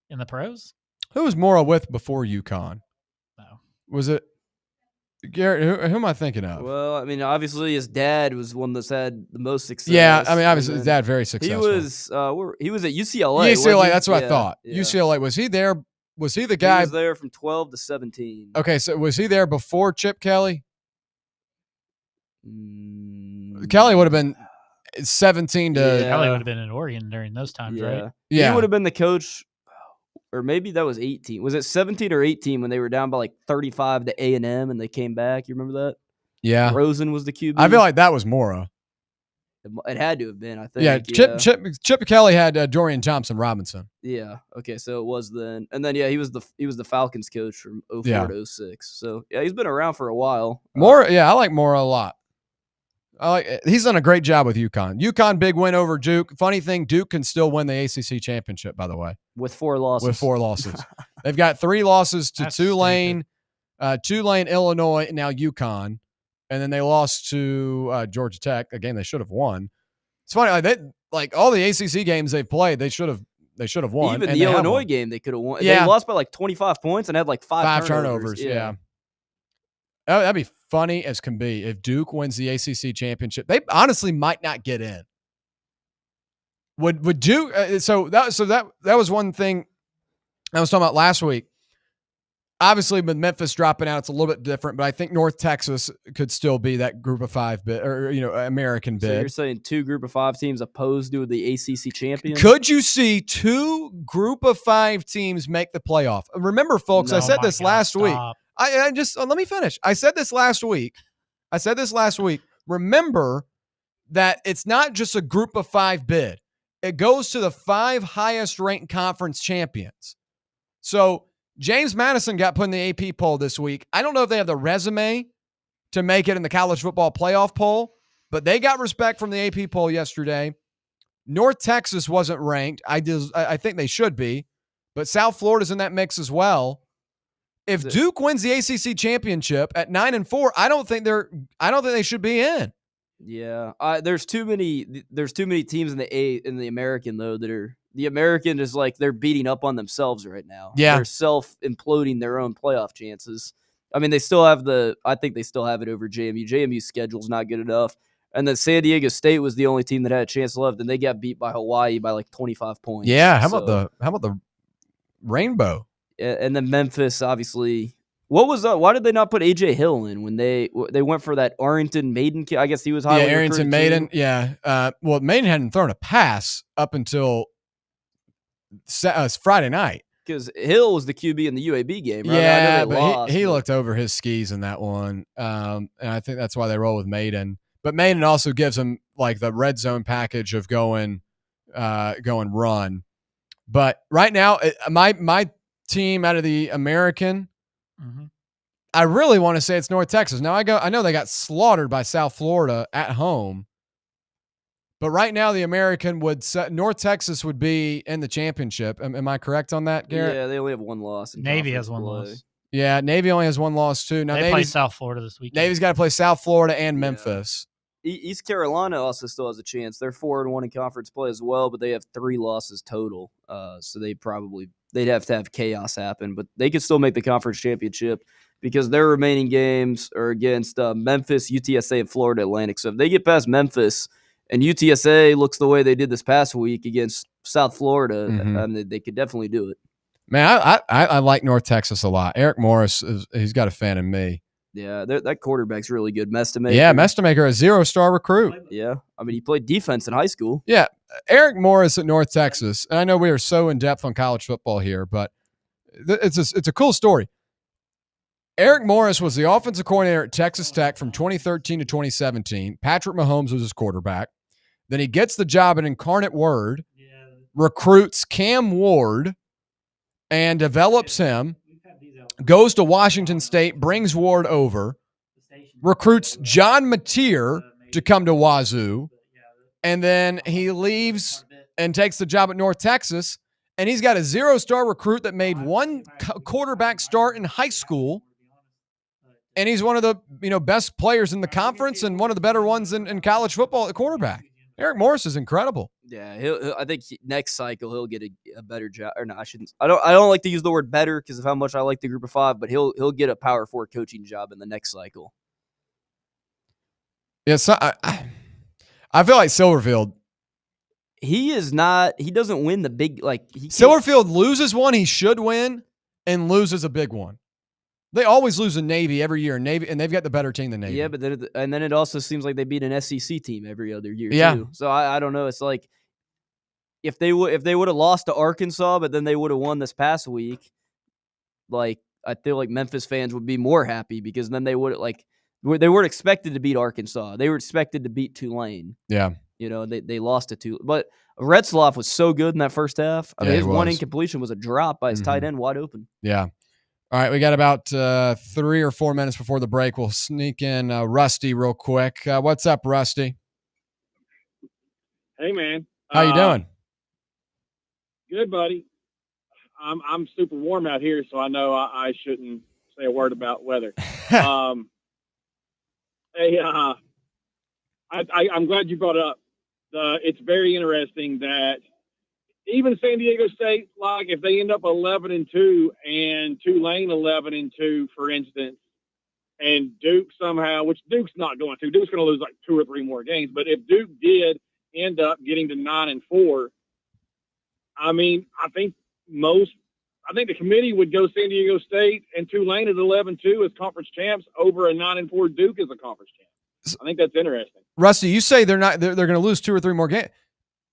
In the pros? Who was Mora with before UConn? No. Was it Garrett? Who am I thinking of? Well, I mean, obviously his dad was one that's had the most success. Yeah, I mean, obviously his dad very successful. He was at UCLA. UCLA, that's what I Yeah, thought. yeah. UCLA, was he there? Was he the guy? He was there from 12 to 17. Okay, so was he there before Chip Kelly? Kelly would have been 17 to. Kelly would have been in Oregon during those times, right? Yeah. He would have been the coach, or maybe that was 18. Was it 17 or 18 when they were down by like 35 to A&M and they came back? You remember that? Yeah. Rosen was the QB. I feel like that was Mora. It had to have been, I think. Yeah, Chip Kelly had Dorian Thompson Robinson. Yeah. Okay, so it was then. And then he was the Falcons coach from 04 to 06. So yeah, he's been around for a while. Mora, I like Mora a lot. He's done a great job with UConn. UConn big win over Duke. Funny thing, Duke can still win the ACC championship, by the way. With 4 losses. They've got 3 losses to Tulane, Illinois, and now UConn. And then they lost to Georgia Tech, a game they should have won. It's funny, all the ACC games they've played, they should have won. Even and the Illinois game, they could have won. Yeah. They lost by like 25 points and had like 5 turnovers. Yeah. That'd be funny as can be if Duke wins the ACC championship. They honestly might not get in. Would Duke? So that was one thing I was talking about last week. Obviously, with Memphis dropping out, it's a little bit different, but I think North Texas could still be that Group of 5 bid, or American bid. So you're saying 2 Group of 5 teams opposed to the ACC champion? Could you see 2 Group of 5 teams make the playoff? Remember, folks, I said this last week. I just let me finish. I said this last week. Remember that it's not just a Group of 5 bid. It goes to the 5 highest ranked conference champions. So James Madison got put in the AP poll this week. I don't know if they have the resume to make it in the college football playoff poll, but they got respect from the AP poll yesterday. North Texas wasn't ranked. I think they should be, but South Florida's in that mix as well. If Duke wins the ACC championship at 9-4, I don't think they should be in. Yeah, there's too many teams in the American though that are. The American is like they're beating up on themselves right now. Yeah. They're self-imploding their own playoff chances. I mean, I think they still have it over JMU. JMU's schedule's not good enough. And then San Diego State was the only team that had a chance left, and they got beat by Hawaii by like 25 points. Yeah, how about the Rainbow? And then Memphis, obviously. What was that? Why did they not put AJ Hill in when they went for that Arrington Maiden kid? I guess he was highly recruited. Arrington Maiden. Too. Yeah. Well, Maiden hadn't thrown a pass up until Friday night. Because Hill was the QB in the UAB game, right? Yeah, but he looked over his skis in that one. And I think that's why they roll with Maiden. But Maiden also gives them like the red zone package of going run. But right now, my team out of the American, I really want to say it's North Texas. Now I know they got slaughtered by South Florida at home. But right now, the American North Texas would be in the championship. Am I correct on that, Garrett? Yeah, they only have one loss. Navy has one loss. Yeah, Navy only has one loss too. Now they play South Florida this weekend. Navy's got to play South Florida and Memphis. East Carolina also still has a chance. They're 4-1 in conference play as well, but they have 3 losses total. So they'd have to have chaos happen, but they could still make the conference championship because their remaining games are against Memphis, UTSA, and Florida Atlantic. So if they get past Memphis and UTSA looks the way they did this past week against South Florida, they could definitely do it. Man, I like North Texas a lot. Eric Morris, he's got a fan in me. Yeah, that quarterback's really good. Mestamaker. Yeah, Mestamaker, a 0-star recruit. Yeah, I mean, he played defense in high school. Yeah, Eric Morris at North Texas. And I know we are so in-depth on college football here, but it's a cool story. Eric Morris was the offensive coordinator at Texas Tech from 2013 to 2017. Patrick Mahomes was his quarterback. Then he gets the job at Incarnate Word, recruits Cam Ward, and develops him. Goes to Washington State, brings Ward over, recruits John Mateer to come to Wazoo, and then he leaves and takes the job at North Texas, and he's got a 0-star recruit that made one quarterback start in high school, and he's one of the best players in the conference and one of the better ones in college football at quarterback. Eric Morris is incredible. Yeah, I think next cycle he'll get a better job. Or no, I shouldn't. I don't like to use the word better because of how much I like the Group of 5, but he'll get a Power 4 coaching job in the next cycle. Yeah, so I feel like Silverfield. He is not. He doesn't win the big Silverfield loses one he should win and loses a big one. They always lose a Navy every year, and they've got the better team than Navy. Yeah, but then it also seems like they beat an SEC team every other year too. So I don't know. It's like if they would have lost to Arkansas, but then they would have won this past week. Like I feel like Memphis fans would be more happy because then they would they weren't expected to beat Arkansas. They were expected to beat Tulane. Yeah, they lost to Tulane, but Retzloff was so good in that first half. I mean, his one incompletion was a drop by his tight end wide open. Yeah. All right, we got about 3 or 4 minutes before the break. We'll sneak in Rusty real quick. What's up, Rusty? Hey, man. How you doing? Good, buddy. I'm super warm out here, so I know I shouldn't say a word about weather. I'm glad you brought it up. It's very interesting that even San Diego State, like if they end up 11-2 and Tulane 11-2, for instance, and Duke somehow, which Duke's not going to, Duke's going to lose like 2 or 3 more games. But if Duke did end up getting to 9-4, I mean, I think most I think the committee would go San Diego State and Tulane at 11-2 as conference champs over a 9-4 Duke as a conference champ. I think that's interesting. Rusty, you say they're going to lose 2 or 3 more games.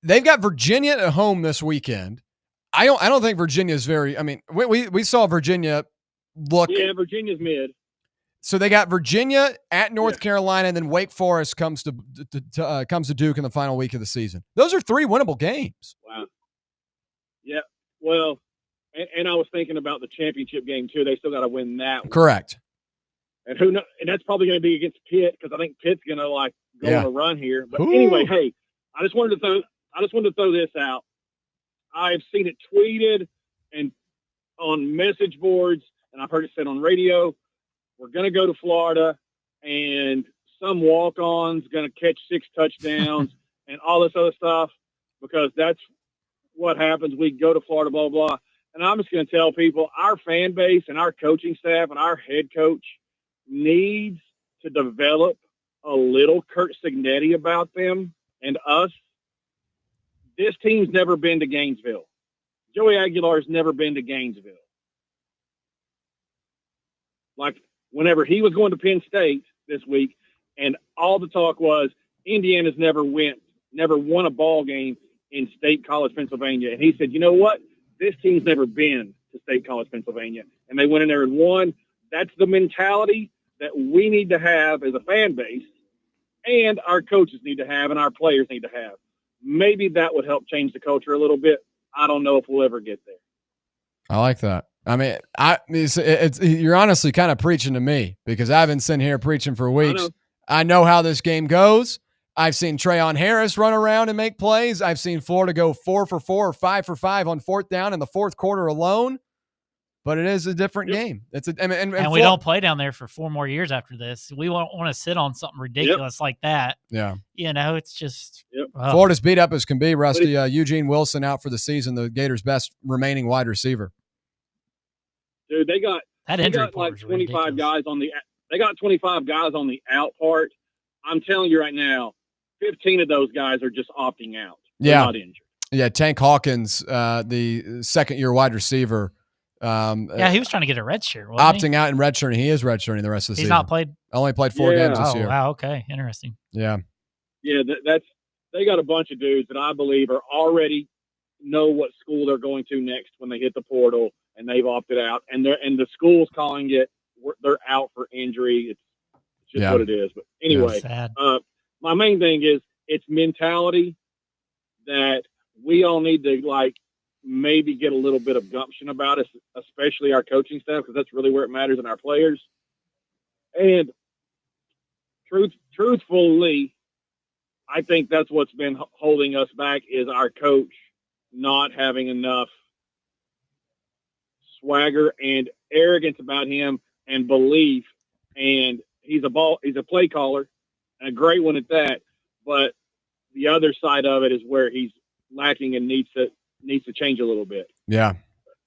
They've got Virginia at home this weekend. I don't think Virginia is very. I mean, we saw Virginia look. Yeah, Virginia's mid. So they got Virginia at North Carolina, and then Wake Forest comes to Duke in the final week of the season. Those are 3 winnable games. Wow. Yeah. Well, and I was thinking about the championship game too. They still got to win that one. Correct. And who knows? And that's probably going to be against Pitt because I think Pitt's going to go on a run here. But anyway, hey, I just wanted to throw this out. I've seen it tweeted and on message boards, and I've heard it said on radio. We're going to go to Florida, and some walk-on's going to catch 6 touchdowns and all this other stuff because that's what happens. We go to Florida, blah, blah, blah. And I'm just going to tell people our fan base and our coaching staff and our head coach needs to develop a little Kurt Signetti about them and us. This team's never been to Gainesville. Joey Aguilar's never been to Gainesville. Like, whenever he was going to Penn State this week, and all the talk was Indiana's never won a ball game in State College, Pennsylvania. And he said, you know what? This team's never been to State College, Pennsylvania. And they went in there and won. That's the mentality that we need to have as a fan base, and our coaches need to have, and our players need to have. Maybe that would help change the culture a little bit. I don't know if we'll ever get there. I like that. I mean, you're honestly kind of preaching to me because I've been sitting here preaching for weeks. I know how this game goes. I've seen Trayon Harris run around and make plays. I've seen Florida go 4 for 4 or 5 for 5 on 4th down in the 4th quarter alone. But it is a different game. And we don't play down there for 4 more years after this. We won't want to sit on something ridiculous like that. Yeah. It's just Florida's beat up as can be, Rusty. Eugene Wilson out for the season, the Gators' best remaining wide receiver. Dude, they got like 25 guys on the. They got 25 guys on the out part. I'm telling you right now, 15 of those guys are just opting out. They're not injured. Yeah, Tank Hawkins, the second-year wide receiver. He was trying to get a red shirt. Wasn't opting out and redshirting. He is redshirting the rest of the season. He's not played. Only played 4 games this year. Wow. Okay. Interesting. Yeah. Yeah, they got a bunch of dudes that I believe are already know what school they're going to next when they hit the portal, and they've opted out, and the school's calling it they're out for injury. It's just what it is. But anyway, my main thing is it's mentality that we all need to maybe get a little bit of gumption about us, especially our coaching staff, because that's really where it matters in our players. And truthfully, I think that's what's been holding us back is our coach not having enough swagger and arrogance about him and belief. And he's a play caller and a great one at that. But the other side of it is where he's lacking and needs to change a little bit. Yeah,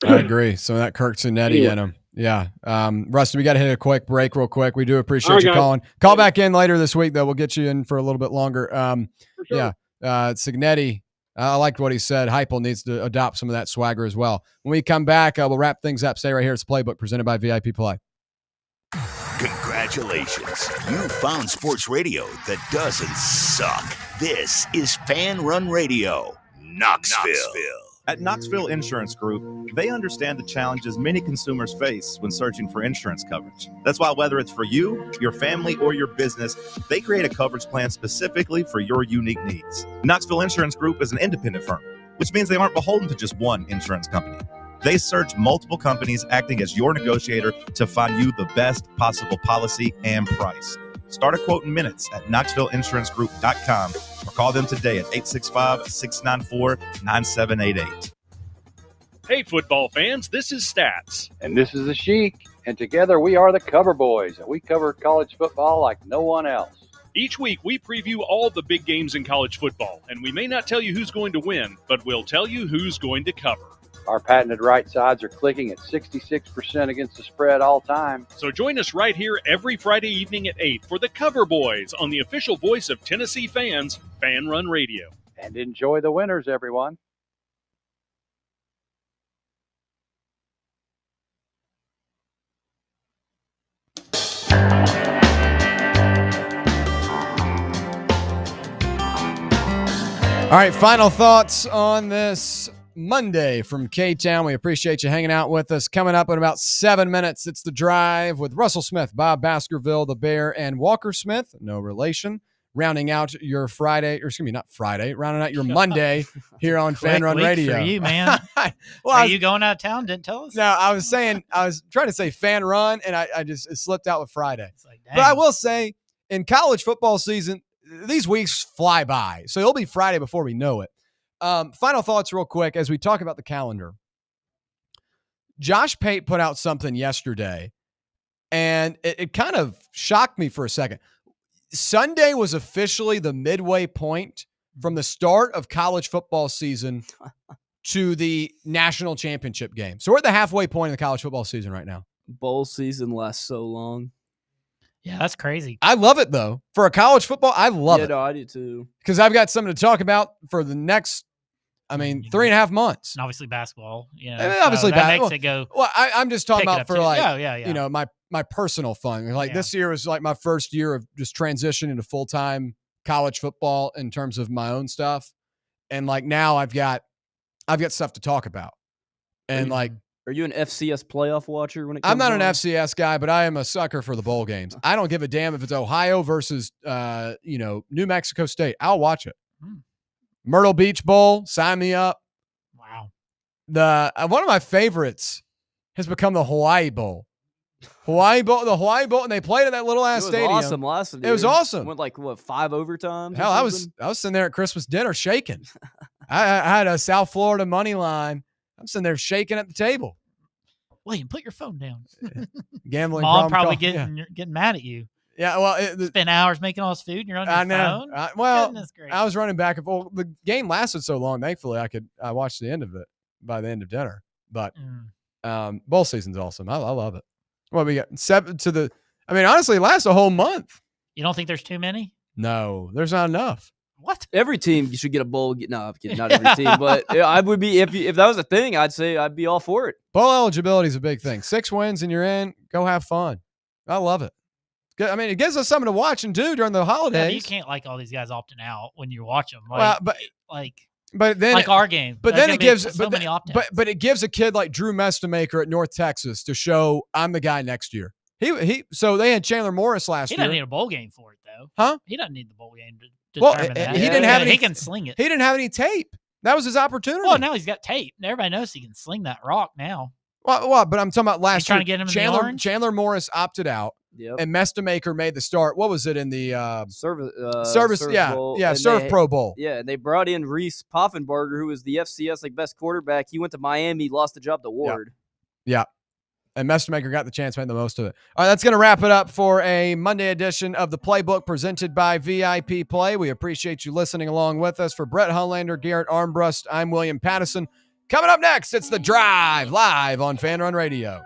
I agree. So that Kirk Signetti in him. Yeah. Rusty, we got to hit a quick break real quick. We do appreciate you calling. Call back in later this week, though. We'll get you in for a little bit longer. For sure. Yeah. Signetti, I liked what he said. Heupel needs to adopt some of that swagger as well. When we come back, we'll wrap things up. Stay right here. It's Playbook presented by VIP Play. Congratulations. You found sports radio that doesn't suck. This is Fanrun Radio, Knoxville. At Knoxville Insurance Group, they understand the challenges many consumers face when searching for insurance coverage. That's why whether it's for you, your family, or your business, they create a coverage plan specifically for your unique needs. Knoxville Insurance Group is an independent firm, which means they aren't beholden to just one insurance company. They search multiple companies acting as your negotiator to find you the best possible policy and price. Start a quote in minutes at KnoxvilleInsuranceGroup.com or call them today at 865-694-9788. Hey, football fans, this is Stats. And this is the Sheik. And together we are the Cover Boys, and we cover college football like no one else. Each week, we preview all the big games in college football, and we may not tell you who's going to win, but we'll tell you who's going to cover. Our patented right sides are clicking at 66% against the spread all time. So join us right here every Friday evening at 8 for the Cover Boys on the official voice of Tennessee fans, Fanrun Radio. And enjoy the winners, everyone. All right, final thoughts on this Monday from K-Town. We appreciate you hanging out with us. Coming up in about 7 minutes, it's The Drive with Russell Smith, Bob Baskerville, the Bear, and Walker Smith, no relation, rounding out your Friday, or excuse me, not Friday, rounding out your Monday here on Fanrun Radio. For you, man. Well, Are you going out of town? Didn't tell us? No, I was trying to say Fanrun, and I just it slipped out with Friday. But I will say, in college football season, these weeks fly by. So it'll be Friday before we know it. Final thoughts real quick as we talk about the calendar. Josh Pate put out something yesterday, and it kind of shocked me for a second. Sunday was officially the midway point from the start of college football season to the national championship game. So we're at the halfway point of the college football season right now. Bowl season lasts so long. Yeah, that's crazy. I love it, though. For a college football, I love it. Yeah, no, I do too. Because I've got something to talk about for the next, 3.5 months. And obviously basketball. Yeah, obviously that makes it go. Well, I'm just talking about for yeah. My personal fun. Like this year was like my first year of just transitioning to full-time college football in terms of my own stuff. And like now I've got stuff to talk about. And are you an FCS playoff watcher when it comes I'm not on? an FCS guy, but I am a sucker for the bowl games. I don't give a damn if it's Ohio versus New Mexico State. I'll watch it. Myrtle Beach Bowl, sign me up. Wow. The one of my favorites has become the Hawaii Bowl. The Hawaii Bowl, and they played in that little ass stadium. It was awesome last year. It was awesome. Went 5 overtimes. Hell, I was sitting there at Christmas dinner shaking. I had a South Florida money line. I'm sitting there shaking at the table. William, put your phone down. Gambling. Mom probably getting mad at you. Yeah, well, spend hours making all this food and you're on your phone. I was running back and forth. The game lasted so long. Thankfully, I watched the end of it by the end of dinner. But bowl season's awesome. I love it. What we got? 7 to the. Honestly, it lasts a whole month. You don't think there's too many? No, there's not enough. What? Every team you should get a bowl. No, I'm kidding. Not every team, but I would be if that was a thing. I'd say I'd be all for it. Bowl eligibility is a big thing. 6 wins and you're in. Go have fun. I love it. Good. It gives us something to watch and do during the holidays. Yeah, but you can't like all these guys opting out when you watch them. But then like our game. But then it gives many opt-outs. but it gives a kid like Drew Mestamaker at North Texas to show I'm the guy next year. So they had Chandler Morris last year. He doesn't need a bowl game for it though. Huh? He doesn't need the bowl game to determine that. He didn't have any. He can sling it. He didn't have any tape. That was his opportunity. Well, now he's got tape. Everybody knows he can sling that rock now. Well, but I'm talking about last year. Trying to get him in the orange? Chandler Morris opted out. Yep. And Mestamaker made the start. What was it in the Service Bowl. Surf Pro Bowl. Yeah, and they brought in Reese Poffenbarger, who was the FCS best quarterback. He went to Miami, lost the job to Ward. Yeah. And Mestamaker got the chance, made the most of it. All right, that's going to wrap it up for a Monday edition of the Playbook presented by VIP Play. We appreciate you listening along with us. For Brett Hunlander, Garrett Armbrust, I'm William Pattison. Coming up next, it's The Drive live on Fanrun Radio.